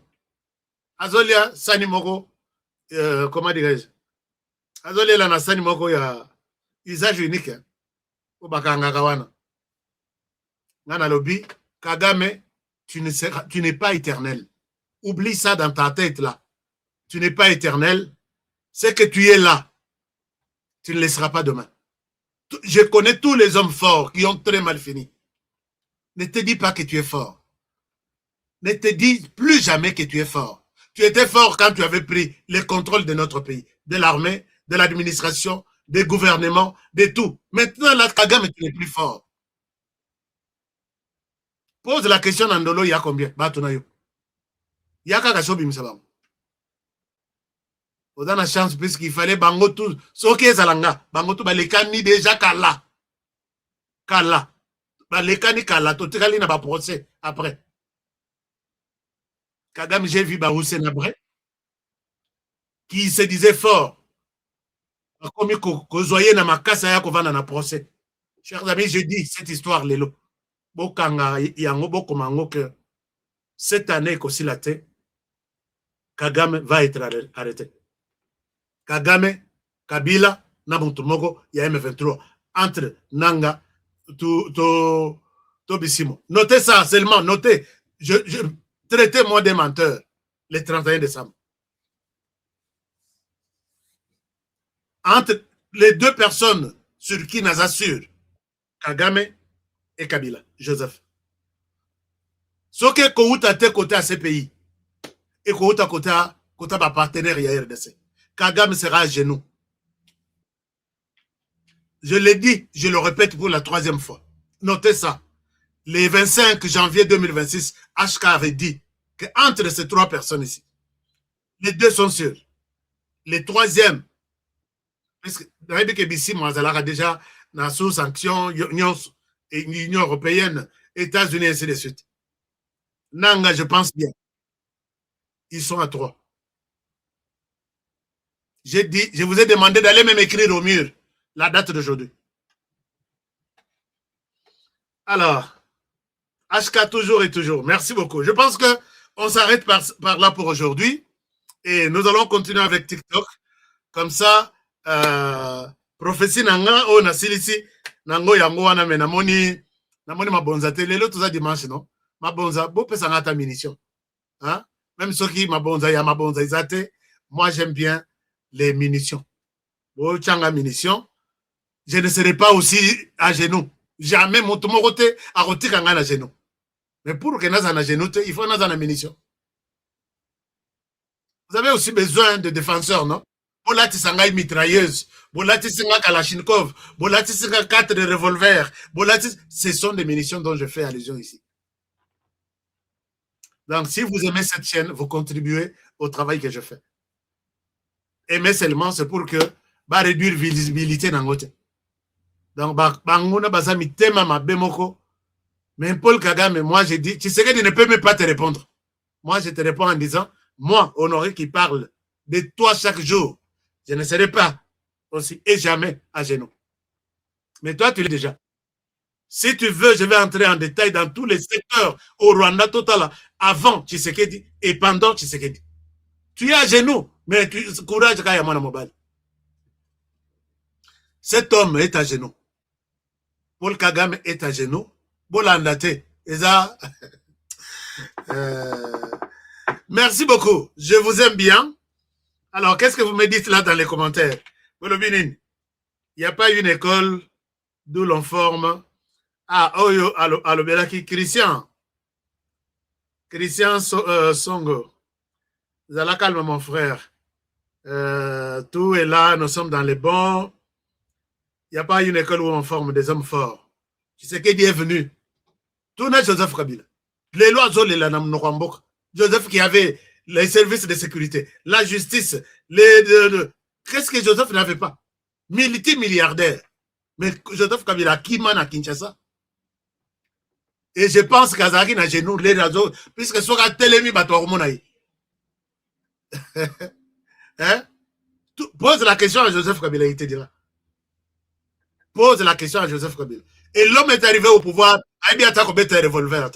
Azolia, Sanimoko, comment dirais-je? Azolia, là, Sanimoko, il y a usage unique. Au Bakangakawana. Nana Lobi, Kagame, tu n'es pas éternel. Oublie ça dans ta tête, là. Tu n'es pas éternel. C'est que tu es là. Tu ne laisseras pas demain. Je connais tous les hommes forts qui ont très mal fini. Ne te dis pas que tu es fort. Ne te dis plus jamais que tu es fort. Tu étais fort quand tu avais pris le contrôle de notre pays, de l'armée, de l'administration, des gouvernements, de tout. Maintenant, là, Kagame, tu n'es plus fort. Pose la question à Ndolo, il y a combien? Il y a Kakachobi Msabango. On a la chance puisqu'il fallait Bango tout. Ce qui est Zalanga, Bango tout, les cani déjà Kala. Kala. Les cani Kala, tout le monde a procès après. Kagame, j'ai vu Barousse Nabré, qui se disait fort. Comme que Zoye na makasa ya kovana na procès. Chers amis, je dis cette histoire, Lelo. Bokanga, yango bokomango que cette année, aussi la tête, Kagame va être arrêté. Kagame, Kabila, Nabutumogo, il y a M23. Entre Nanga, Tobissimo. Notez ça seulement, notez. Traitez-moi des menteurs le 31 décembre. Entre les deux personnes sur qui nous assure Kagame et Kabila, Joseph. Ce que Kouta te côté à ces pays et Kouta côté à partenaire RDC. Kagame sera à genoux. Je l'ai dit, je le répète pour la 3e fois. Notez ça. Le 25 janvier 2026, HK avait dit qu'entre ces 3 personnes ici, les 2 sont sûrs. Le 3e, parce que Bissi Mouazalara déjà dans sous sanctions, Union européenne, États-Unis, et ainsi de suite. Nanga, je pense bien. Ils sont à 3. J'ai dit, je vous ai demandé d'aller même écrire au mur la date d'aujourd'hui. Alors, HK toujours et toujours. Merci beaucoup. Je pense qu'on s'arrête par là pour aujourd'hui. Et nous allons continuer avec TikTok. Comme ça, prophétie nanga o nasilisi nango yango wana me namoni mabonza te lelo toza dimanche non mabonza bo pesa ngata munition hein même ceux qui mabonza ya mabonza izate moi j'aime bien les munitions bo changa munitions je ne serai pas aussi à genoux jamais mon côté à rotika ngana à genoux mais pour que naza na genoux il faut naza na munitions. Vous avez aussi besoin de défenseurs non. Bolati Sangai mitrailleuse, Bolati Singa Kalachnikov, Bolati Singa 4 de revolver, Bolati, ce sont des munitions dont je fais allusion ici. Donc, si vous aimez cette chaîne, vous contribuez au travail que je fais. Aimer seulement, c'est pour que, réduire visibilité dans votre. Donc, bangona bazami tema ma bemoko. Mais Paul Kagame, moi, j'ai dit, tu sais que tu ne peux même pas te répondre. Moi, je te réponds en disant, moi, Honoré qui parle de toi chaque jour, je ne serai pas aussi et jamais à genoux. Mais toi, tu l'es déjà. Si tu veux, je vais entrer en détail dans tous les secteurs au Rwanda total, avant Tshisekedi et pendant Tshisekedi. Tu es à genoux, mais courage quand il y a mon mobile. Cet homme est à genoux. Paul Kagame est à genoux. Bolandate. Merci beaucoup. Je vous aime bien. Alors, qu'est-ce que vous me dites là dans les commentaires? Il n'y a pas une école d'où l'on forme. Ah, Oyo, Alobelaki, Christian Songo. Vous allez calme, mon frère. Tout est là, nous sommes dans les bons. Il n'y a pas une école où on forme des hommes forts. Tu sais qui est venu? Tout n'est Joseph Kabila. Les lois Joseph qui avait les services de sécurité, la justice, qu'est-ce que Joseph n'avait pas? Multimilliardaire. Mais Joseph Kabila, qui m'a à Kinshasa? Et je pense qu'Azaki n'a genou les réseaux, puisque soit Télémi Batouarmonaï. Hein? Pose la question à Joseph Kabila, il te dira. Pose la question à Joseph Kabila. Et l'homme est arrivé au pouvoir, il a attaqué un revolver.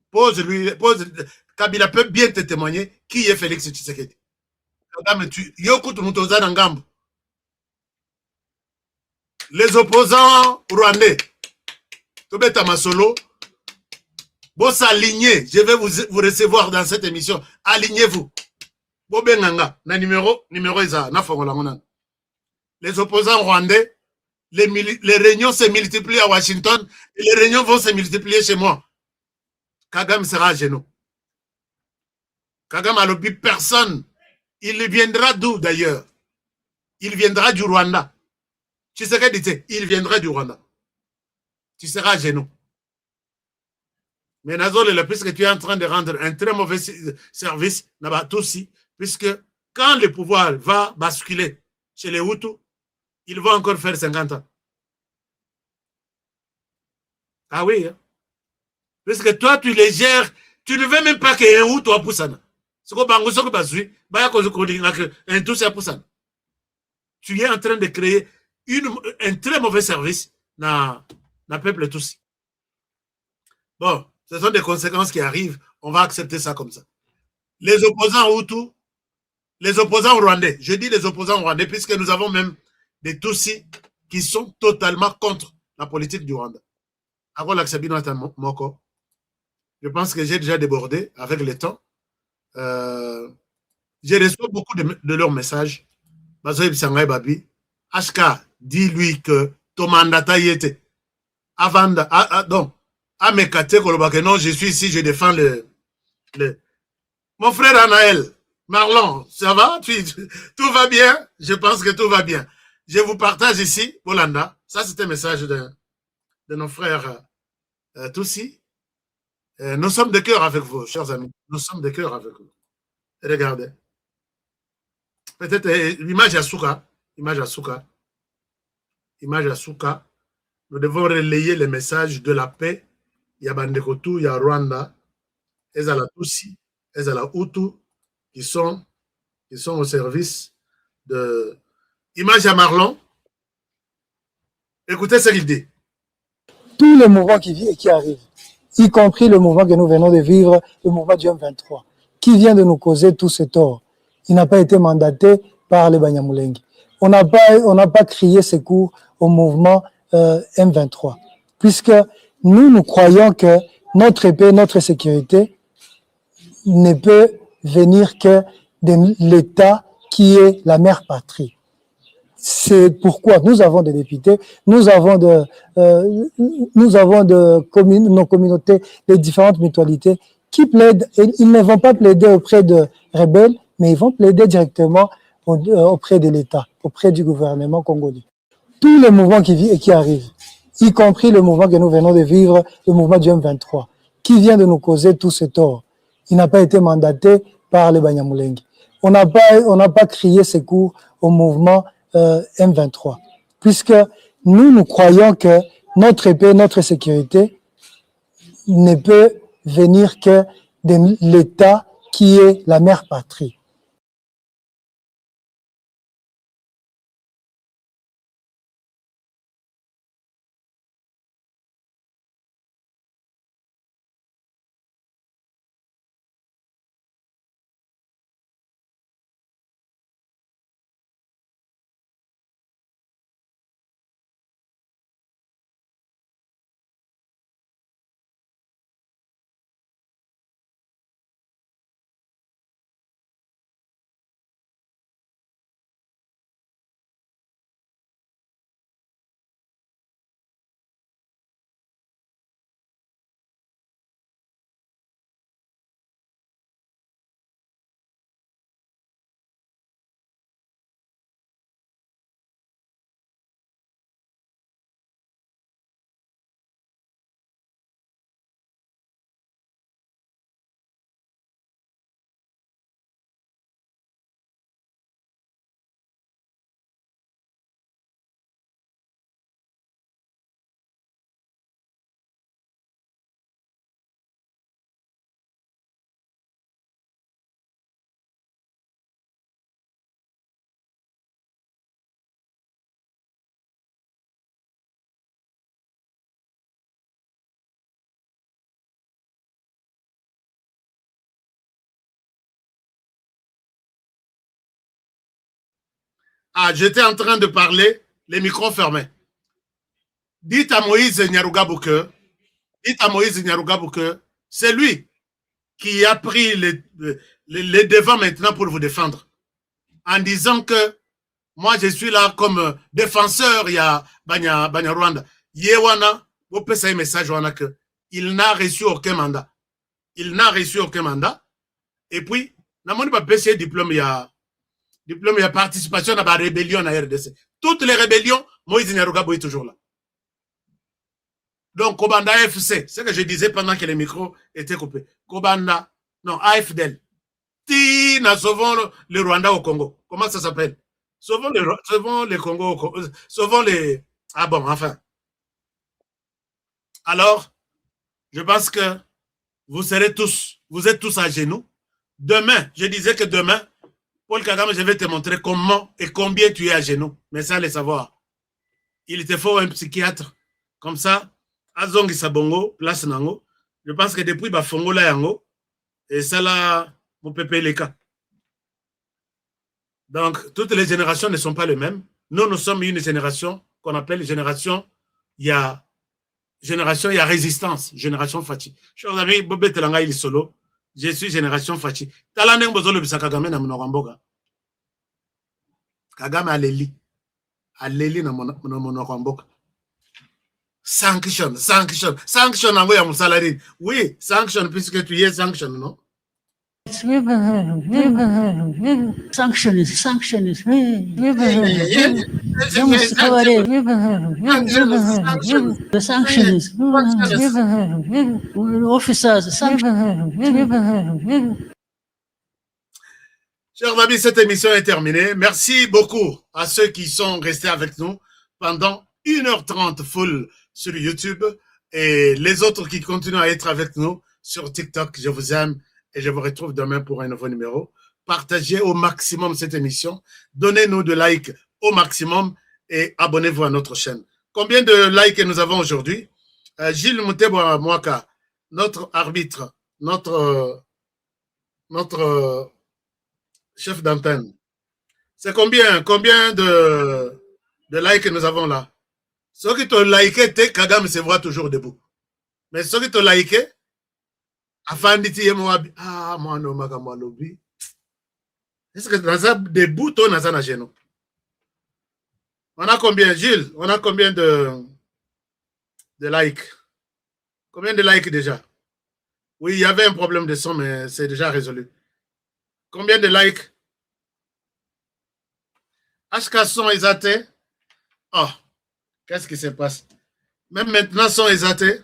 Pose-lui, Kabila peut bien te témoigner qui est Félix Tshisekedi. Les opposants rwandais, Tobeta Masolo, vous s'alignez, je vais vous recevoir dans cette émission. Alignez-vous. Les opposants rwandais, les réunions se multiplient à Washington et les réunions vont se multiplier chez moi. Kagame sera à genoux. Kagame a lobby personne. Il viendra d'où d'ailleurs? Il viendra du Rwanda. Tu sais qu'elle disait, il viendra du Rwanda. Tu seras à genoux. Mais Nazol, puisque tu es en train de rendre un très mauvais service, puisque quand le pouvoir va basculer chez les Hutus, il va encore faire 50 ans. Ah oui, hein? Puisque toi, tu les gères, tu ne veux même pas qu'il y ait un Hutu à Poussana. Tu es en train de créer un très mauvais service dans le peuple Tutsi. Bon, ce sont des conséquences qui arrivent. On va accepter ça comme ça. Les opposants Hutus, les opposants rwandais, je dis les opposants rwandais, puisque nous avons même des Tutsis qui sont totalement contre la politique du Rwanda. Je pense que j'ai déjà débordé avec le temps. J'ai reçu beaucoup de leurs messages. HK, dis-lui que ton mandat y était. Avant de. Donc, à mes catégories, non, je suis ici, je défends le. Mon frère Anaël, Marlon, ça va? Tout va bien? Je pense que tout va bien. Je vous partage ici, Bolanda. Ça, c'est un message de nos frères Tutsi. Nous sommes de cœur avec vous, chers amis. Nous sommes de cœur avec vous. Regardez. Peut-être l'image à Souka. Image à Souka. Image à Souka. Nous devons relayer les messages de la paix. Il y a Bandekotu, il y a Rwanda. Il y a la Tutsi, il y a la Hutu qui sont au service de. Image à Marlon. Écoutez ce qu'il dit. Tous les mouvements qui arrivent, y compris le mouvement que nous venons de vivre, le mouvement du M23, qui vient de nous causer tous ces torts. Il n'a pas été mandaté par les Banyamulenge. On n'a pas crié secours au mouvement M23, puisque nous croyons que notre paix, notre sécurité ne peut venir que de l'État qui est la mère patrie. C'est pourquoi nous avons des députés, nous avons nos communautés, les différentes mutualités qui plaident. Ils ne vont pas plaider auprès de rebelles, mais ils vont plaider directement auprès de l'État, auprès du gouvernement congolais. Tous les mouvements qui arrivent, y compris le mouvement que nous venons de vivre, le mouvement du M23, qui vient de nous causer tous ces torts. Il n'a pas été mandaté par les Banyamulenge. On n'a pas crié secours au mouvement M23, puisque nous croyons que notre paix, notre sécurité ne peut venir que de l'État qui est la mère patrie. Ah, j'étais en train de parler, les micros fermés. Dites à Moïse Nyarugabo que c'est lui qui a pris les devants maintenant pour vous défendre. En disant que moi, je suis là comme défenseur, il y a Banya Rwanda. Yewana, vous pouvez un message, que il n'a reçu aucun mandat. Il n'a reçu aucun mandat. Et puis, namoni ba pese diplôme ya participation à la rébellion à RDC. Toutes les rébellions, Moïse Nyarugabo est toujours là. Donc, Kobanda AFC, c'est ce que je disais pendant que les micros étaient coupés. Kobanda, non, AFDL. Tina, sauvons le Rwanda au Congo. Comment ça s'appelle? Sauvons les Congo au Congo. Sauvons les... Ah bon, enfin. Alors, je pense que vous êtes tous à genoux. Demain, je disais que demain, Paul Kagame, je vais te montrer comment et combien tu es à genoux. Mais ça, le savoir. Il te faut un psychiatre. Comme ça, Azongi Sabongo, place Nango. Je pense que depuis Bafongo la Yango, et ça là, mon pépé les cas. Donc, toutes les générations ne sont pas les mêmes. Nous sommes une génération qu'on appelle génération, il y a résistance, génération Fachi. Chers amis, Bobé Telanga il solo, je suis génération Fachi. Talaneng bozolo bisa Kagame na mnogamboga. Kagame aleli na mnogamboga. Sanction nango ya musalari. Oui, sanction puisque tu es sanction, non? Sanction is the sanctions officers. Chers amis, cette émission est terminée. Merci beaucoup à ceux qui sont restés avec nous pendant 1h30 full sur YouTube et les autres qui continuent à être avec nous sur TikTok. Je vous aime. Et je vous retrouve demain pour un nouveau numéro. Partagez au maximum cette émission. Donnez-nous de likes au maximum et abonnez-vous à notre chaîne. Combien de likes nous avons aujourd'hui? Gilles Mouteboa Mwaka, notre arbitre, notre chef d'antenne. C'est combien de likes nous avons là? Ceux qui t'ont liké, Kagame se voit toujours debout. Mais ceux qui t'ont liké, Afanditi Yemoabi. Ah, moi, non, Magamalobi. Est-ce que dans ça, des boutons dans ça, genou? On a combien, Gilles? On a combien de likes? Combien de likes déjà? Oui, il y avait un problème de son, mais c'est déjà résolu. Combien de likes? HK son exaté? Oh, qu'est-ce qui se passe? Même maintenant, son exaté?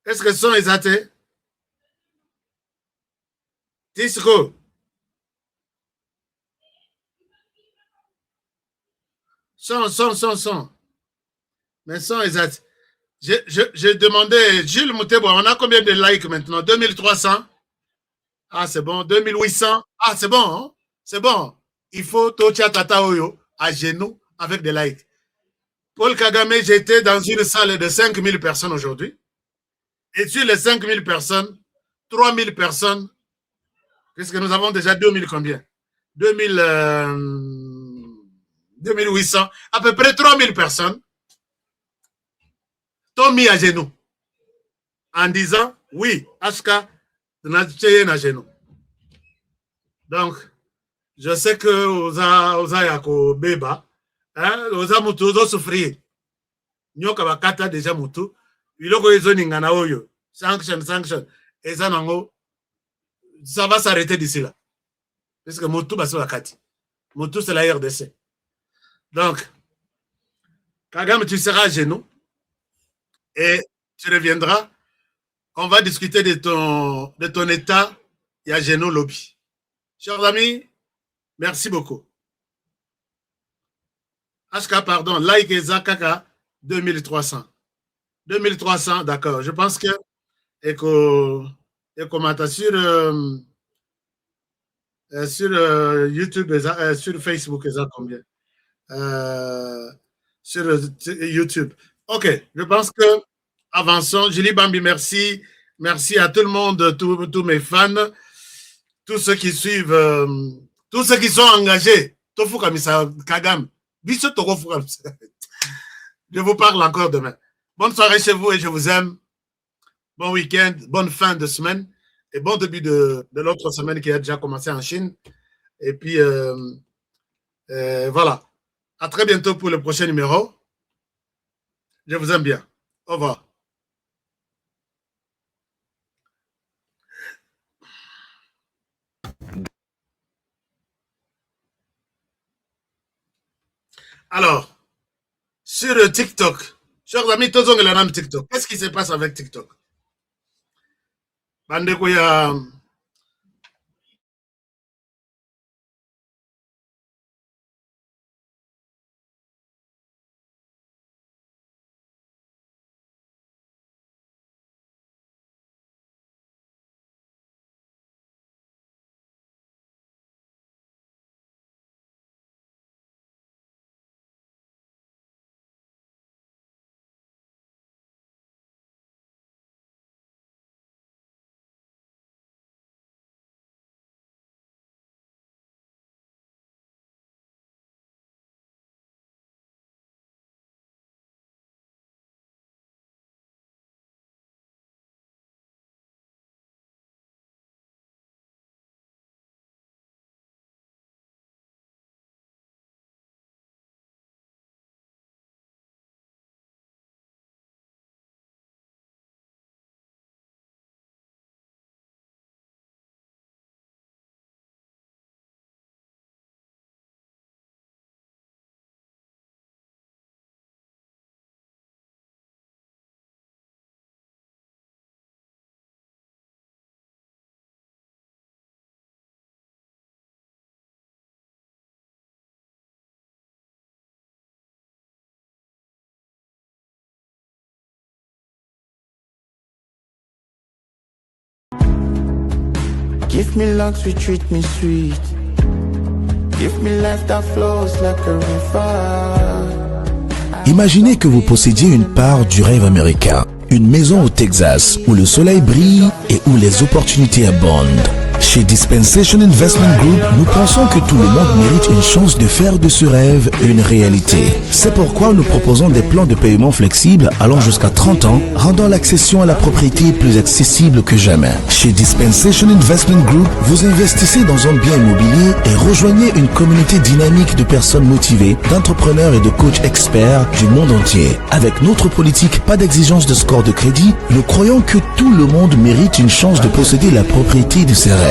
Est-ce que son exaté? Tisco. Son. Mais son exact. J'ai demandé, Gilles Mouteboa, on a combien de likes maintenant? 2300? Ah, c'est bon. 2800? Ah, c'est bon. Hein? C'est bon. Il faut Tocha Tata Oyo à genoux avec des likes. Paul Kagame, j'étais dans une salle de 5000 personnes aujourd'hui. Et sur les 5000 personnes, 3000 personnes, puisque nous avons déjà 2000 combien? 2800, à peu près 3000 personnes t'ont mis à genoux en disant oui, Aska, à genoux. Donc, je sais que Oza Yako Beba, Oza Mutu, Oza souffrir. Nyoka Bakata déjà Mutu, Iloko Ezoninga na Oyo, sanction, et ça va s'arrêter d'ici là. Parce que Mutu Baso Bakati. Mutu, c'est la RDC. Donc, Kagame, tu seras à genoux et tu reviendras. On va discuter de ton état et à genoux lobby. Chers amis, merci beaucoup. HK, pardon, like et Zakaka, 2300. 2300, d'accord. Je pense que et comment sur YouTube, sur Facebook, et ça combien? Sur YouTube. Ok, je pense que avançons. Julie Bambi, merci. Merci à tout le monde, tous mes fans, tous ceux qui suivent, tous ceux qui sont engagés. Kagame. Je vous parle encore demain. Bonne soirée chez vous et je vous aime. Bon week-end, bonne fin de semaine et bon début de l'autre semaine qui a déjà commencé en Chine. Et puis, voilà. À très bientôt pour le prochain numéro. Je vous aime bien. Au revoir. Alors, sur TikTok, chers amis, tous les gens TikTok, qu'est-ce qui se passe avec TikTok? Bandeko ya Give me love, we treat me sweet. Give me life that flows like a river. Imaginez que vous possédiez une part du rêve américain, une maison au Texas où le soleil brille et où les opportunités abondent. Chez Dispensation Investment Group, nous pensons que tout le monde mérite une chance de faire de ce rêve une réalité. C'est pourquoi nous proposons des plans de paiement flexibles allant jusqu'à 30 ans, rendant l'accession à la propriété plus accessible que jamais. Chez Dispensation Investment Group, vous investissez dans un bien immobilier et rejoignez une communauté dynamique de personnes motivées, d'entrepreneurs et de coachs experts du monde entier. Avec notre politique pas d'exigence de score de crédit, nous croyons que tout le monde mérite une chance de posséder la propriété de ses rêves.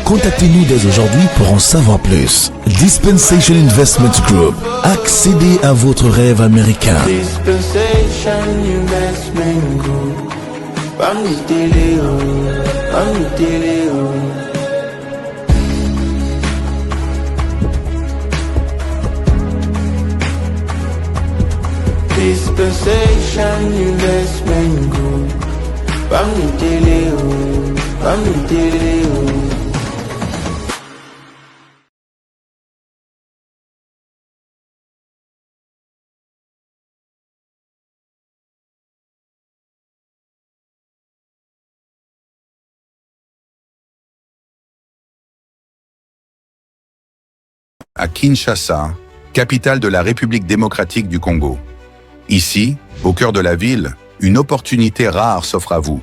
Contactez-nous dès aujourd'hui pour en savoir plus. Dispensation Investment Group. Accédez à votre rêve américain. Dispensation Investment Group. Dispensation Investment Group. À Kinshasa, capitale de la République démocratique du Congo. Ici, au cœur de la ville, une opportunité rare s'offre à vous.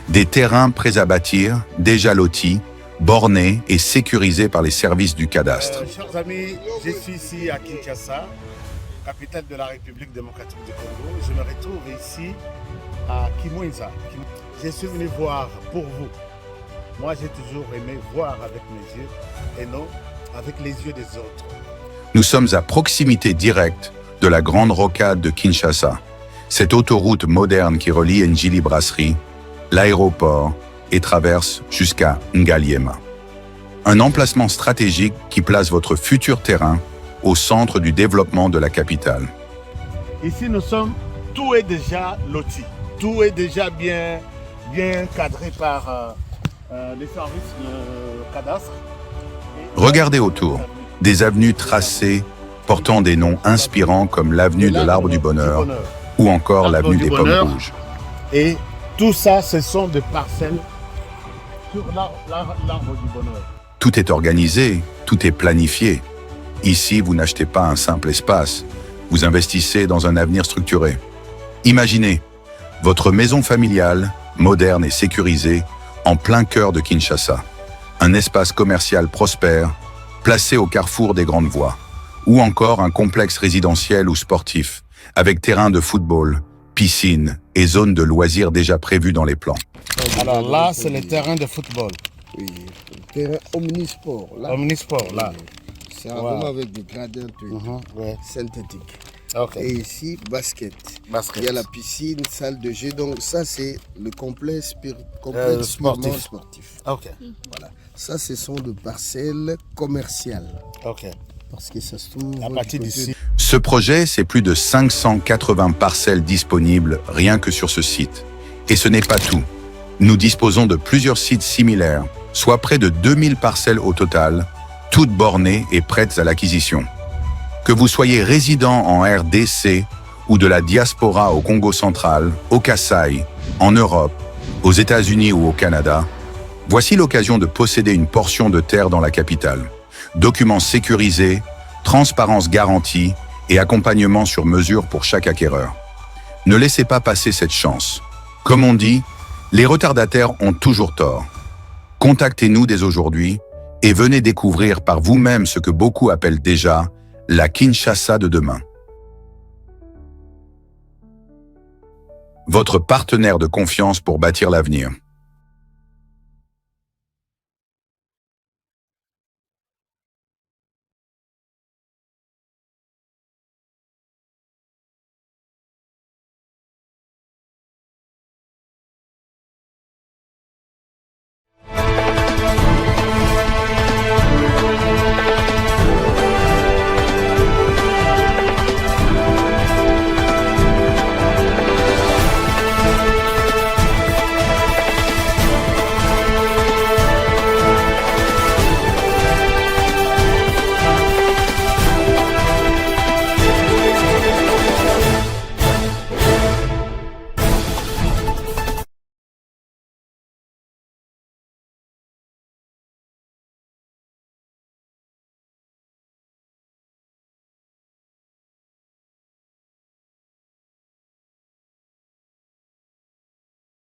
Des terrains prêts à bâtir, déjà lotis, bornés et sécurisés par les services du cadastre. Chers amis, je suis ici à Kinshasa, capitale de la République démocratique du Congo. Je me retrouve ici à Kimwenza. Je suis venu voir pour vous. Moi, j'ai toujours aimé voir avec mes yeux et non avec les yeux des autres. Nous sommes à proximité directe de la grande rocade de Kinshasa, cette autoroute moderne qui relie Njili Brasserie, l'aéroport et traverse jusqu'à Ngaliema. Un emplacement stratégique qui place votre futur terrain au centre du développement de la capitale. Ici, tout est déjà loti, tout est déjà bien cadré par les services de cadastre. Regardez autour, des avenues tracées portant des noms inspirants comme l'avenue de l'Arbre du Bonheur ou encore l'avenue des Pommes Rouges. Et tout ça, ce sont des parcelles sur l'Arbre du Bonheur. Tout est organisé, tout est planifié. Ici, vous n'achetez pas un simple espace, vous investissez dans un avenir structuré. Imaginez, votre maison familiale, moderne et sécurisée, en plein cœur de Kinshasa. Un espace commercial prospère, placé au carrefour des grandes voies. Ou encore un complexe résidentiel ou sportif, avec terrain de football, piscine et zone de loisirs déjà prévus dans les plans. Alors là, c'est le terrain de football. Oui, le terrain omnisport. Là. Omnisport, là. C'est vraiment avec des gradins synthétiques. Et ici, basket. Il y a la piscine, salle de jeu. Donc ça, c'est le complexe sportif. Voilà. Ça, ce sont des parcelles commerciales. Parce que ça se trouve à partir d'ici. Ce projet, c'est plus de 580 parcelles disponibles rien que sur ce site. Et ce n'est pas tout. Nous disposons de plusieurs sites similaires, soit près de 2000 parcelles au total, toutes bornées et prêtes à l'acquisition. Que vous soyez résident en RDC ou de la diaspora au Congo central, au Kasaï, en Europe, aux États-Unis ou au Canada, voici l'occasion de posséder une portion de terre dans la capitale. Documents sécurisés, transparence garantie et accompagnement sur mesure pour chaque acquéreur. Ne laissez pas passer cette chance. Comme on dit, les retardataires ont toujours tort. Contactez-nous dès aujourd'hui et venez découvrir par vous-même ce que beaucoup appellent déjà la Kinshasa de demain. Votre partenaire de confiance pour bâtir l'avenir.